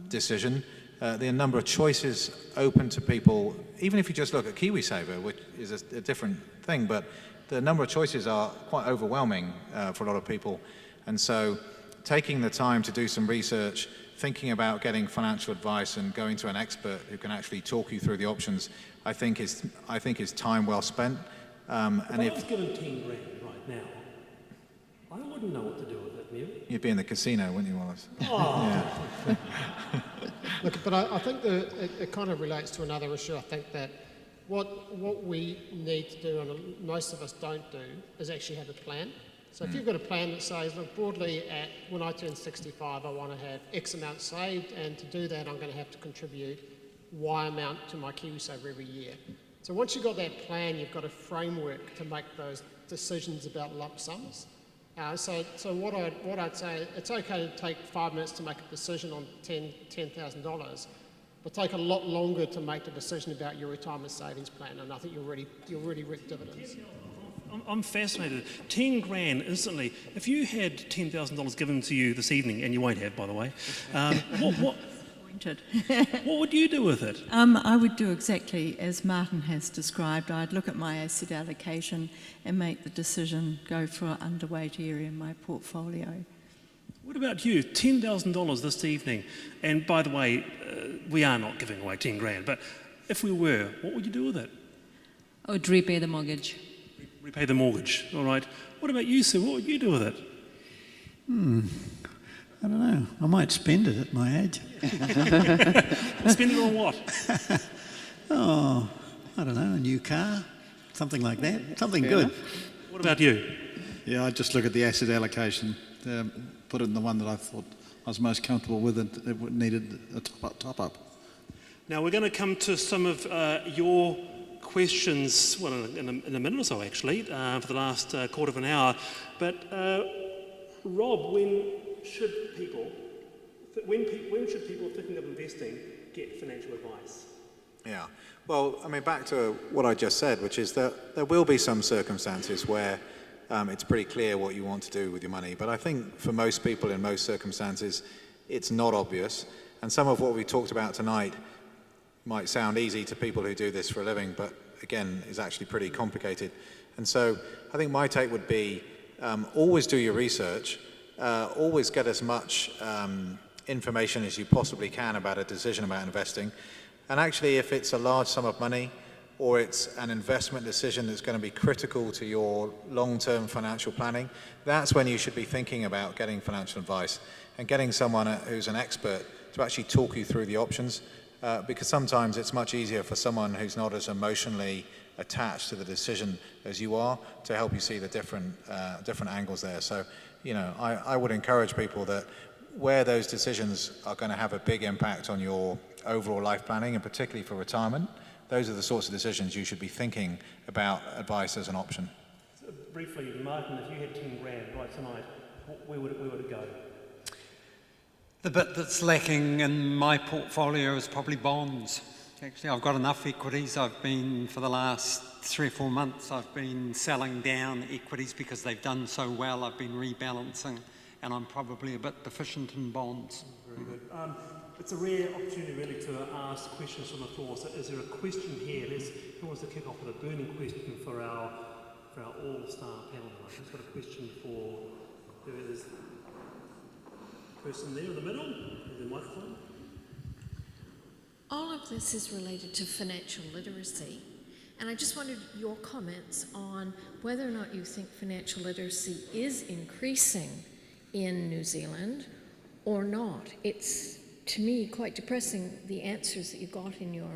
decision. There are a number of choices open to people, even if you just look at KiwiSaver, which is a different thing, but the number of choices are quite overwhelming for a lot of people. And so taking the time to do some research, thinking about getting financial advice and going to an expert who can actually talk you through the options, I think is time well spent. If I was given 10 grand right now, I wouldn't know what to do with it, Neil. You'd be in the casino, wouldn't you, Wallace? Oh. Yeah. Look, but I think it kind of relates to another issue. I think that what we need to do, and most of us don't do, is actually have a plan. So if you've got a plan that says, look, broadly, when I turn 65, I want to have X amount saved, and to do that, I'm going to have to contribute Y amount to my KiwiSaver every year. So once you've got that plan, you've got a framework to make those decisions about lump sums. So what I'd say, it's okay to take 5 minutes to make a decision on $10,000, but take a lot longer to make the decision about your retirement savings plan, and I think you'll really reap dividends. I'm fascinated. 10 grand instantly. If you had $10,000 given to you this evening, and you won't have, by the way, what would you do with it? I would do exactly as Martin has described. I'd look at my asset allocation and make the decision, go for an underweight area in my portfolio. What about you? $10,000 this evening. And by the way, we are not giving away 10 grand, but if we were, what would you do with it? I would repay the mortgage. Repay the mortgage, all right. What about you, Sue? What would you do with it? I don't know. I might spend it at my age. Spend it on what? Oh, I don't know, a new car, something like that, something good. What about you? Yeah, I'd just look at the asset allocation, put it in the one that I thought I was most comfortable with and it needed a top up. Now we're going to come to some of your questions, well, in a minute or so actually, for the last quarter of an hour. But Rob, when should people thinking of investing get financial advice? Yeah, well, I mean, back to what I just said, which is that there will be some circumstances where it's pretty clear what you want to do with your money. But I think for most people in most circumstances, it's not obvious. And some of what we talked about tonight might sound easy to people who do this for a living, but again, is actually pretty complicated. And so I think my take would be always do your research, always get as much information as you possibly can about a decision about investing. And actually, if it's a large sum of money or it's an investment decision that's going to be critical to your long-term financial planning, that's when you should be thinking about getting financial advice and getting someone who's an expert to actually talk you through the options. Because sometimes it's much easier for someone who's not as emotionally attached to the decision as you are to help you see the different angles there. So, you know, I would encourage people that where those decisions are going to have a big impact on your overall life planning, and particularly for retirement, those are the sorts of decisions you should be thinking about advice as an option. So briefly, Martin, if you had 10 grand right tonight, where would it go? The bit that's lacking in my portfolio is probably bonds. Actually, I've got enough equities. I've been, for the last 3 or 4 months, I've been selling down equities because they've done so well. I've been rebalancing, and I'm probably a bit deficient in bonds. Very good. It's a rare opportunity really to ask questions from the floor. So is there a question here? Who wants to kick off with a burning question for our all-star panel tonight? Who's got a question for the person there in the middle? Is the microphone? All of this is related to financial literacy, and I just wanted your comments on whether or not you think financial literacy is increasing in New Zealand or not. It's, to me, quite depressing, the answers that you got in your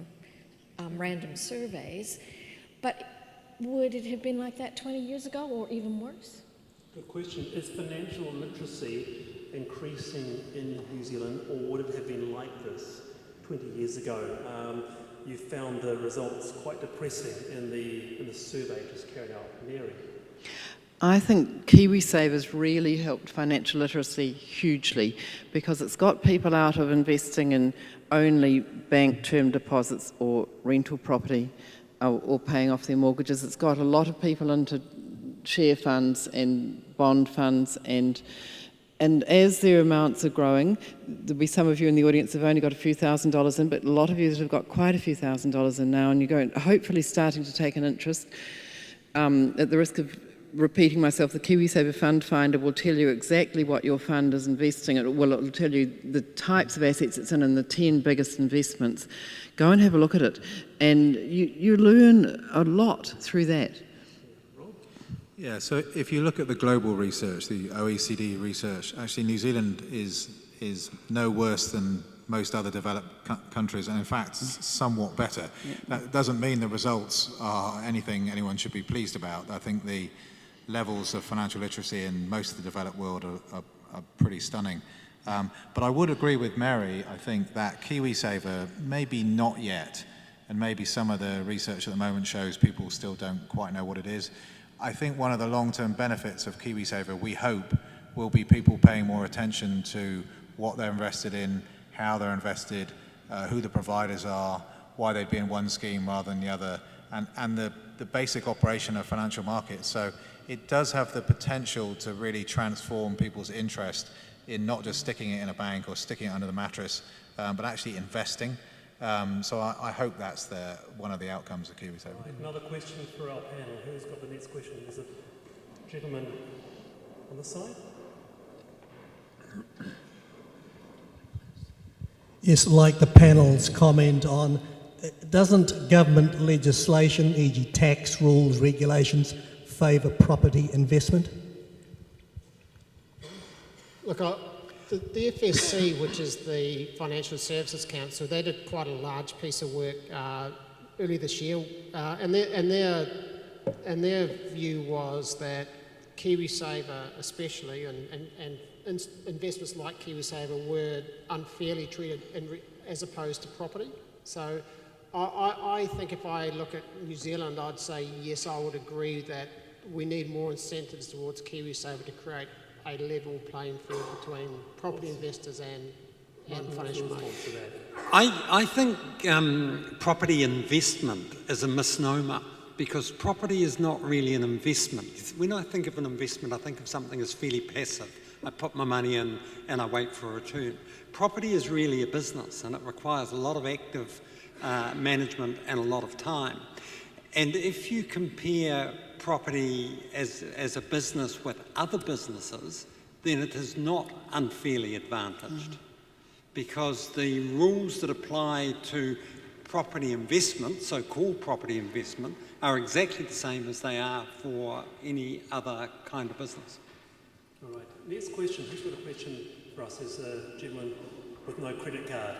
random surveys, but would it have been like that 20 years ago or even worse? Good question. Is financial literacy increasing in New Zealand, or would it have been like this 20 years ago? You found the results quite depressing in the survey just carried out. Mary? I think KiwiSaver's really helped financial literacy hugely because it's got people out of investing in only bank term deposits or rental property or paying off their mortgages. It's got a lot of people into share funds and bond funds, and as their amounts are growing, there'll be some of you in the audience who've only got a few $1,000s in, but a lot of you that have got quite a few $1,000s in now, and you're going, hopefully starting to take an interest. At the risk of repeating myself, the KiwiSaver Fund Finder will tell you exactly what your fund is investing in. It'll tell you the types of assets it's in and the 10 biggest investments. Go and have a look at it, and you learn a lot through that. Yeah, so if you look at the global research, the OECD research, actually New Zealand is no worse than most other developed countries, and in fact somewhat better. Yeah. That doesn't mean the results are anything anyone should be pleased about. I think the levels of financial literacy in most of the developed world are pretty stunning. But I would agree with Mary, I think that KiwiSaver, maybe not yet, and maybe some of the research at the moment shows people still don't quite know what it is. I think one of the long-term benefits of KiwiSaver, we hope, will be people paying more attention to what they're invested in, how they're invested, who the providers are, why they'd be in one scheme rather than the other, and the basic operation of financial markets. So it does have the potential to really transform people's interest in not just sticking it in a bank or sticking it under the mattress, but actually investing. So I hope that's one of the outcomes of KiwiSaver. Right, another question for our panel. Who's got the next question? There's a gentleman on the side. Yes, like the panel's comment on, doesn't government legislation, e.g. tax rules, regulations, favour property investment? Look, the FSC, which is the Financial Services Council, they did quite a large piece of work early this year, and their view was that KiwiSaver especially, and investments like KiwiSaver were unfairly treated as opposed to property. So I think if I look at New Zealand, I'd say yes, I would agree that we need more incentives towards KiwiSaver to create a level playing field between property investors and financial markets. I think property investment is a misnomer, because property is not really an investment. When I think of an investment, I think of something as fairly passive. I put my money in and I wait for a return. Property is really a business, and it requires a lot of active management and a lot of time. And if you compare property as a business with other businesses, then it is not unfairly advantaged, because the rules that apply to property investment, so-called property investment, are exactly the same as they are for any other kind of business. All right, next question. Who's got a question for us? Is a gentleman with no credit card.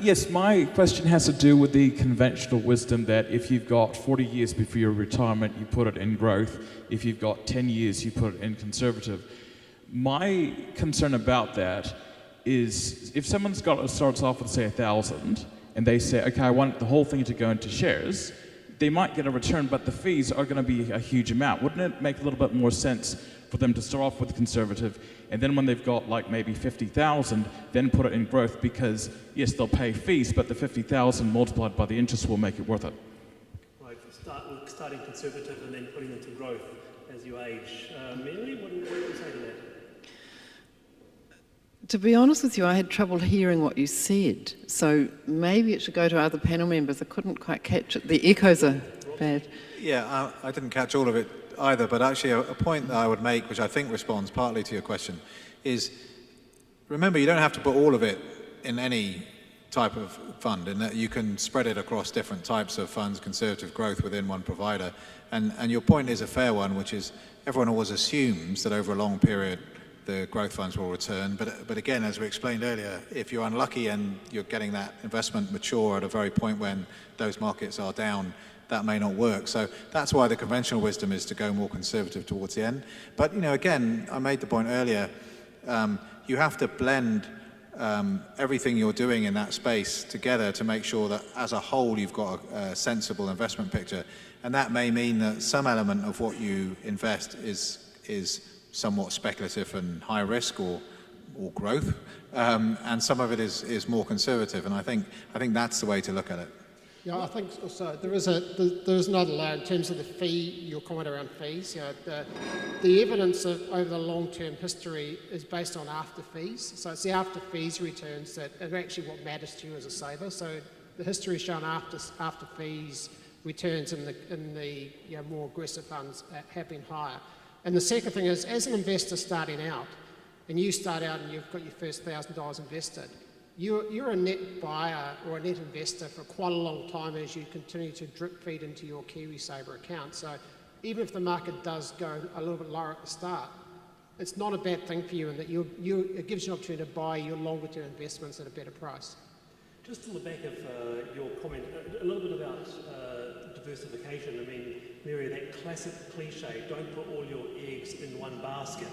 Yes, my question has to do with the conventional wisdom that if you've got 40 years before your retirement, you put it in growth. If you've got 10 years, you put it in conservative. My concern about that is if someone's starts off with, say, 1,000, and they say, okay, I want the whole thing to go into shares, they might get a return, but the fees are going to be a huge amount. Wouldn't it make a little bit more sense for them to start off with conservative, and then when they've got like maybe 50,000, then put it in growth? Because yes, they'll pay fees, but the 50,000 multiplied by the interest will make it worth it. Right, starting conservative and then putting into growth as you age. Mary, what do you say to that? To be honest with you, I had trouble hearing what you said, so maybe it should go to other panel members. I couldn't quite catch it. The echoes are bad. Yeah, I didn't catch all of it either, but actually a point that I would make, which I think responds partly to your question, is remember, you don't have to put all of it in any type of fund, in that you can spread it across different types of funds, conservative growth within one provider. And your point is a fair one, which is everyone always assumes that over a long period the growth funds will return. But again, as we explained earlier, if you're unlucky and you're getting that investment mature at a very point when those markets are down, that may not work. So that's why the conventional wisdom is to go more conservative towards the end. But, you know, again, I made the point earlier, you have to blend everything you're doing in that space together to make sure that as a whole you've got a sensible investment picture. And that may mean that some element of what you invest is somewhat speculative and high risk or growth, and some of it is more conservative. And I think that's the way to look at it. Yeah, I think also there is another layer in terms of the fee, your comment around fees. You know, the evidence over the long-term history is based on after fees. So it's the after fees returns that are actually what matters to you as a saver. So the history has shown after fees returns in the you know, more aggressive funds have been higher. And the second thing is, as an investor starting out, and you start out and you've got your first $1,000 invested, you're a net buyer or a net investor for quite a long time as you continue to drip feed into your KiwiSaver account. So even if the market does go a little bit lower at the start, it's not a bad thing for you, in that it gives you an opportunity to buy your longer term investments at a better price. Just on the back of your comment, a little bit about diversification. I mean, Mary, that classic cliche, don't put all your eggs in one basket.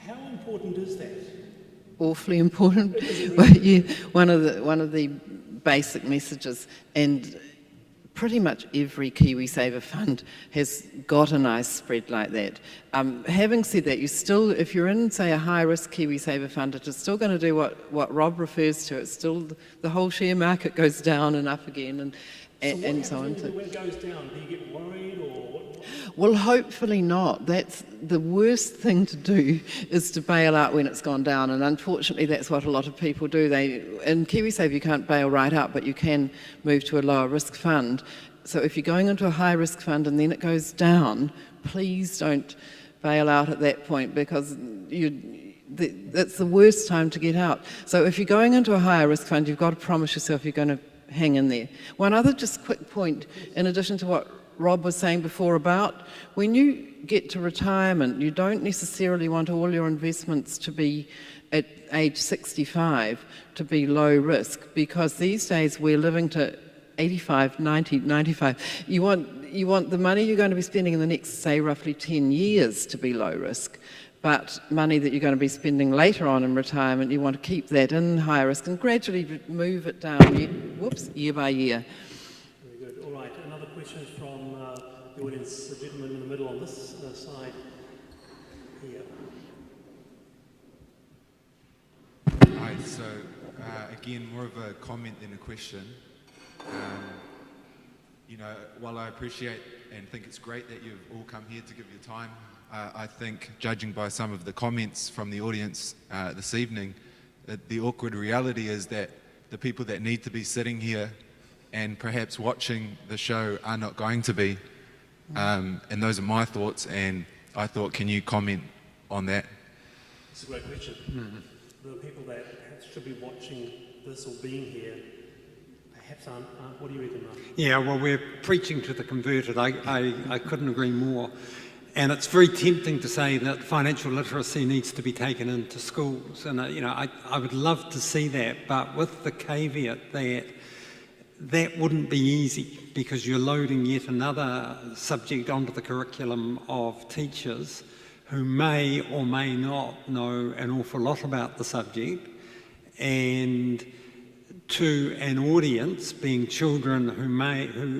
How important is that? Awfully important. Well, one of the basic messages, and pretty much every KiwiSaver fund has got a nice spread like that. Having said that, you still, if you're in, say, a high-risk KiwiSaver fund, it is still going to do what Rob refers to. It's still, the whole share market goes down and up again, and so on. When it goes down, do you get worried, or what? Well, hopefully not. That's the worst thing to do, is to bail out when it's gone down, and unfortunately that's what a lot of people do. In KiwiSaver you can't bail right out, but you can move to a lower risk fund. So if you're going into a high risk fund and then it goes down, please don't bail out at that point, because that's the worst time to get out. So if you're going into a higher risk fund, you've got to promise yourself you're going to hang in there. One other just quick point, in addition to what Rob was saying before about when you get to retirement, you don't necessarily want all your investments to be at age 65 to be low risk, because these days we're living to 85, 90, 95. You want the money you're going to be spending in the next, say, roughly 10 years to be low risk, but money that you're going to be spending later on in retirement, you want to keep that in high risk and gradually move it down year by year. Very good. All right, another question from the audience, the gentleman in the middle on this side here. Hi, so again, more of a comment than a question. You know, while I appreciate and think it's great that you've all come here to give your time, I think, judging by some of the comments from the audience this evening, that the awkward reality is that the people that need to be sitting here and perhaps watching the show are not going to be. And those are my thoughts, and I thought, can you comment on that? It's a great question. The people that perhaps should be watching this or being here perhaps aren't. What do you reckon, Mark? Yeah, well, we're preaching to the converted. I couldn't agree more. And it's very tempting to say that financial literacy needs to be taken into schools. And, you know, I would love to see that, but with the caveat that that wouldn't be easy because you're loading yet another subject onto the curriculum of teachers who may or may not know an awful lot about the subject, and to an audience being children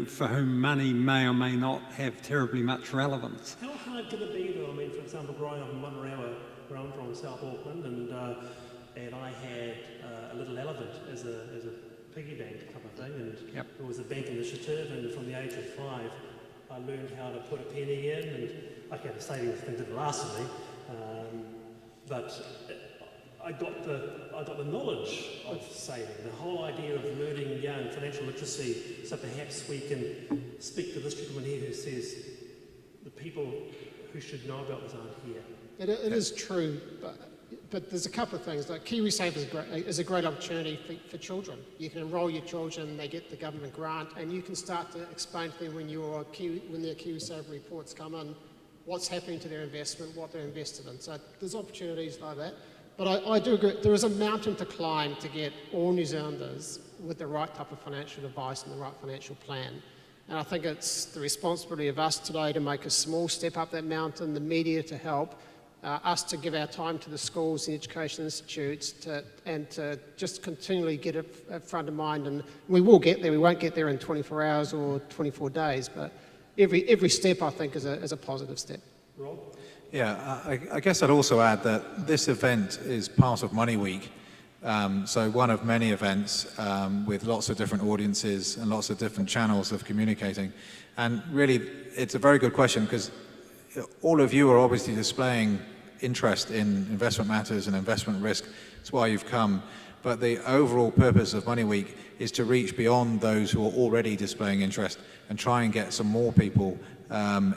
for whom money may or may not have terribly much relevance. How hard can it be, though? I mean, for example, growing up in Monterey, where I'm from, South Auckland, and I had a little elephant as a piggy bank type of thing, and it was a bank initiative, and from the age of 5, I learned how to put a penny in, and I had a savings thing didn't last for me, but I got the knowledge of saving, the whole idea of learning young financial literacy, so perhaps we can speak to this gentleman here who says the people who should know about this aren't here. It is true, but there's a couple of things. Like KiwiSaver is a great opportunity for children. You can enrol your children, they get the government grant, and you can start to explain to them when their KiwiSaver reports come in, what's happening to their investment, what they're invested in. So there's opportunities like that. But I do agree, there is a mountain to climb to get all New Zealanders with the right type of financial advice and the right financial plan. And I think it's the responsibility of us today to make a small step up that mountain, the media to help, us to give our time to the schools and education institutes and to just continually get it front of mind. And we will get there. We won't get there in 24 hours or 24 days, but every step I think is a positive step. Rob? Yeah, I guess I'd also add that this event is part of Money Week. So one of many events with lots of different audiences and lots of different channels of communicating. And really, it's a very good question because all of you are obviously displaying interest in investment matters and investment risk. That's why you've come. But the overall purpose of Money Week is to reach beyond those who are already displaying interest and try and get some more people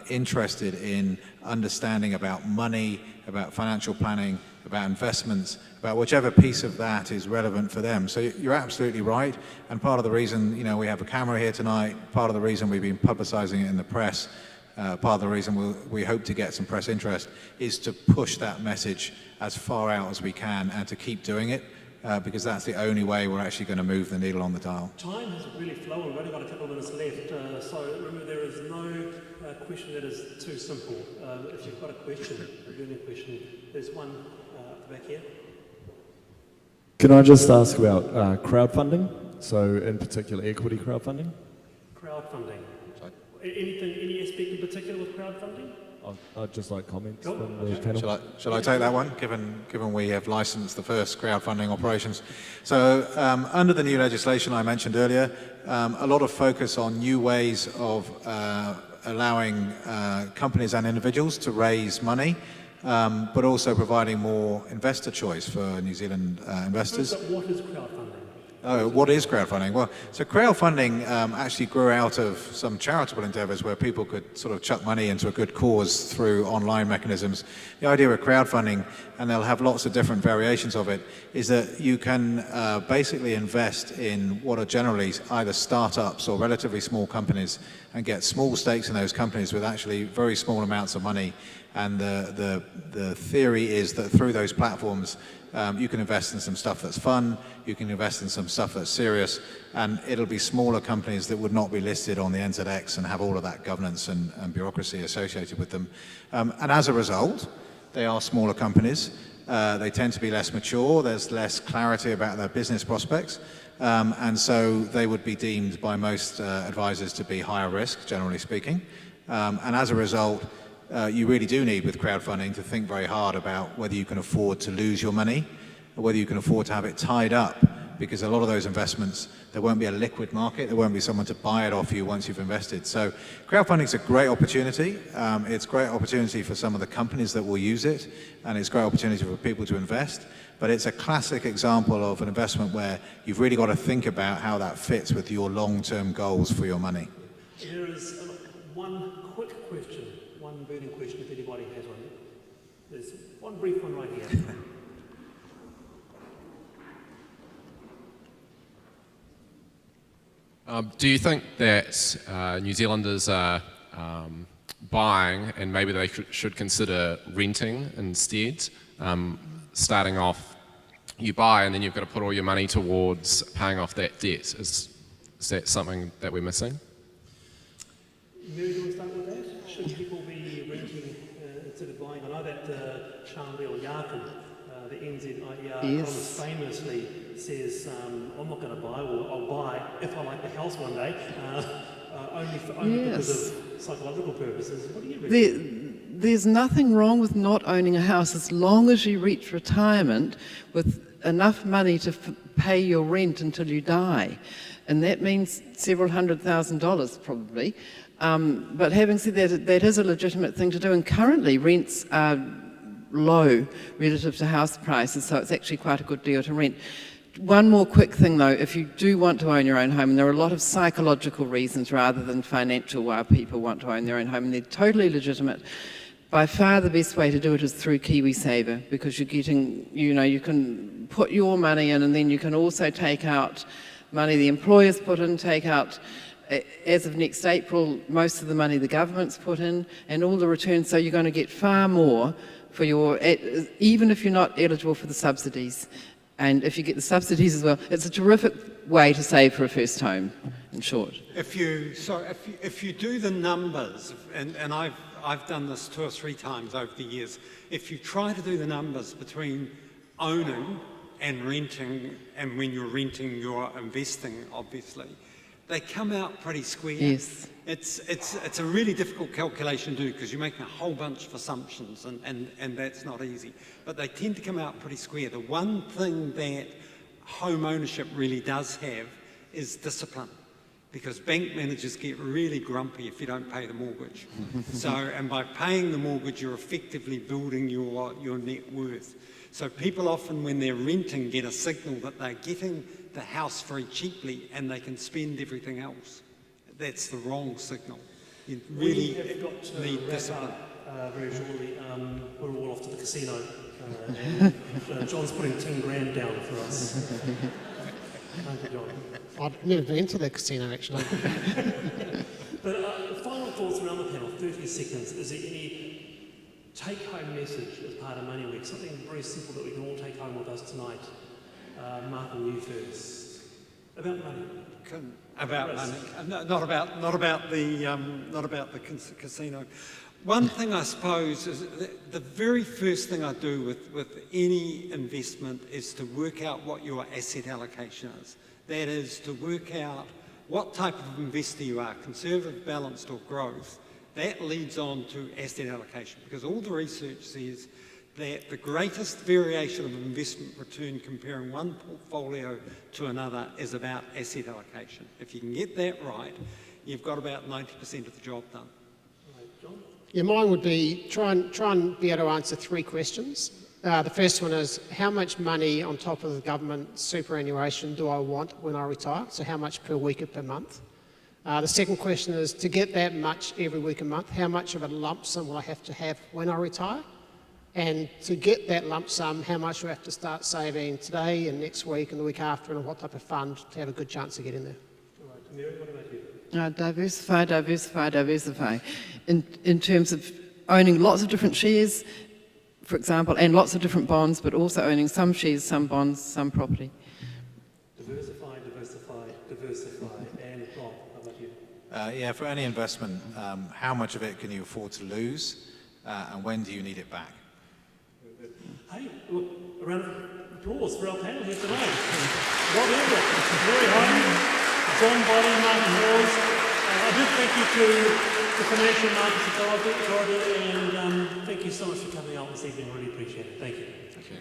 interested in understanding about money, about financial planning, about investments, about whichever piece of that is relevant for them. So you're absolutely right. And part of the reason, we have a camera here tonight, part of the reason we've been publicizing it in the press, part of the reason we hope to get some press interest is to push that message as far out as we can and to keep doing it because that's the only way we're actually going to move the needle on the dial. Time has really flown. We've only got a couple of minutes left. So remember, there is no question that is too simple. If you've got a question, a burning question, there's one at the back here. Can I just ask about crowdfunding? So in particular, equity crowdfunding? Crowdfunding. Any aspect in particular with crowdfunding? I'd just like comments Cool. from the panel. Shall I take that one, given we have licensed the first crowdfunding operations? So under the new legislation I mentioned earlier, a lot of focus on new ways of allowing companies and individuals to raise money, but also providing more investor choice for New Zealand investors. But what is crowdfunding? What is crowdfunding? Well, so crowdfunding actually grew out of some charitable endeavors where people could sort of chuck money into a good cause through online mechanisms. The idea of crowdfunding, and they'll have lots of different variations of it, is that you can basically invest in what are generally either startups or relatively small companies and get small stakes in those companies with actually very small amounts of money. And the theory is that through those platforms, you can invest in some stuff that's fun, you can invest in some stuff that's serious, and it'll be smaller companies that would not be listed on the NZX and have all of that governance and bureaucracy associated with them. And as a result, they are smaller companies. They tend to be less mature, there's less clarity about their business prospects, and so they would be deemed by most advisors to be higher risk, generally speaking. And as a result, you really do need, with crowdfunding, to think very hard about whether you can afford to lose your money, or whether you can afford to have it tied up, because a lot of those investments, there won't be a liquid market, there won't be someone to buy it off you once you've invested. So crowdfunding is a great opportunity. It's a great opportunity for some of the companies that will use it, and it's a great opportunity for people to invest. But it's a classic example of an investment where you've really got to think about how that fits with your long-term goals for your money. There is one quick question, one burning question if anybody has one. There's one brief one right here. Do you think that New Zealanders are buying, and maybe they should consider renting instead? Starting off, you buy and then you've got to put all your money towards paying off that debt. Is that something that we're missing? Mary, do you want to start with that? Should people be renting instead of buying? I know that Chandler Yarkin, the NZIER economist, famously says, I'm not going to buy, or I'll buy if I like the house one day, only because of psychological purposes. What do you reckon? There's nothing wrong with not owning a house as long as you reach retirement with enough money to pay your rent until you die. And that means several $100,000 probably. But having said that, that is a legitimate thing to do. And currently rents are low relative to house prices, so it's actually quite a good deal to rent. One more quick thing though, if you do want to own your own home, and there are a lot of psychological reasons rather than financial why people want to own their own home, and they're totally legitimate. By far the best way to do it is through KiwiSaver, because you're getting, you can put your money in and then you can also take out money the employers put in, take out, as of next April, most of the money the government's put in, and all the returns, so you're going to get far more for your, even if you're not eligible for the subsidies. And if you get the subsidies as well, it's a terrific way to save for a first home, in short. If you do the numbers, and I've done this 2 or 3 times over the years, if you try to do the numbers between owning and renting, and when you're renting you're investing, obviously, they come out pretty square. Yes. It's a really difficult calculation to do because you're making a whole bunch of assumptions, and that's not easy. But they tend to come out pretty square. The one thing that home ownership really does have is discipline, because bank managers get really grumpy if you don't pay the mortgage. And by paying the mortgage, you're effectively building your net worth. So people often, when they're renting, get a signal that they're getting the house very cheaply and they can spend everything else. That's the wrong signal. You really need discipline. Very shortly, we're all off to the casino, and John's putting 10 grand down for us. Thank you, John. I've never been to the casino, actually. But final thoughts around the panel, 30 seconds. Is there any take-home message as part of MoneyWeek? Something very simple that we can all take home with us tonight. Martin, you first. About money. About money, not about the casino. One thing I suppose is the very first thing I do with any investment is to work out what your asset allocation is. That is to work out what type of investor you are, conservative, balanced or growth. That leads on to asset allocation, because all the research says that the greatest variation of investment return comparing one portfolio to another is about asset allocation. If you can get that right, you've got about 90% of the job done. Right, John? Yeah, mine would be try and be able to answer 3 questions. The first one is, how much money on top of the government superannuation do I want when I retire? So how much per week or per month? The second question is, to get that much every week and month, how much of a lump sum will I have to have when I retire? And to get that lump sum, how much do I have to start saving today and next week and the week after, and what type of fund to have a good chance of getting there? All right, Mary, what about you? Diversify. In terms of owning lots of different shares, for example, and lots of different bonds, but also owning some shares, some bonds, some property. Diversify, and Rob, how about you? Yeah, for any investment, how much of it can you afford to lose, and when do you need it back? Hey, look, a round of applause for our panel here tonight. Rob Everett, Mary Harden, John Body, Martin Hawes. I do thank you to the Financial Markets Authority, and thank you so much for coming out this evening. Really appreciate it. Thank you. Thank you.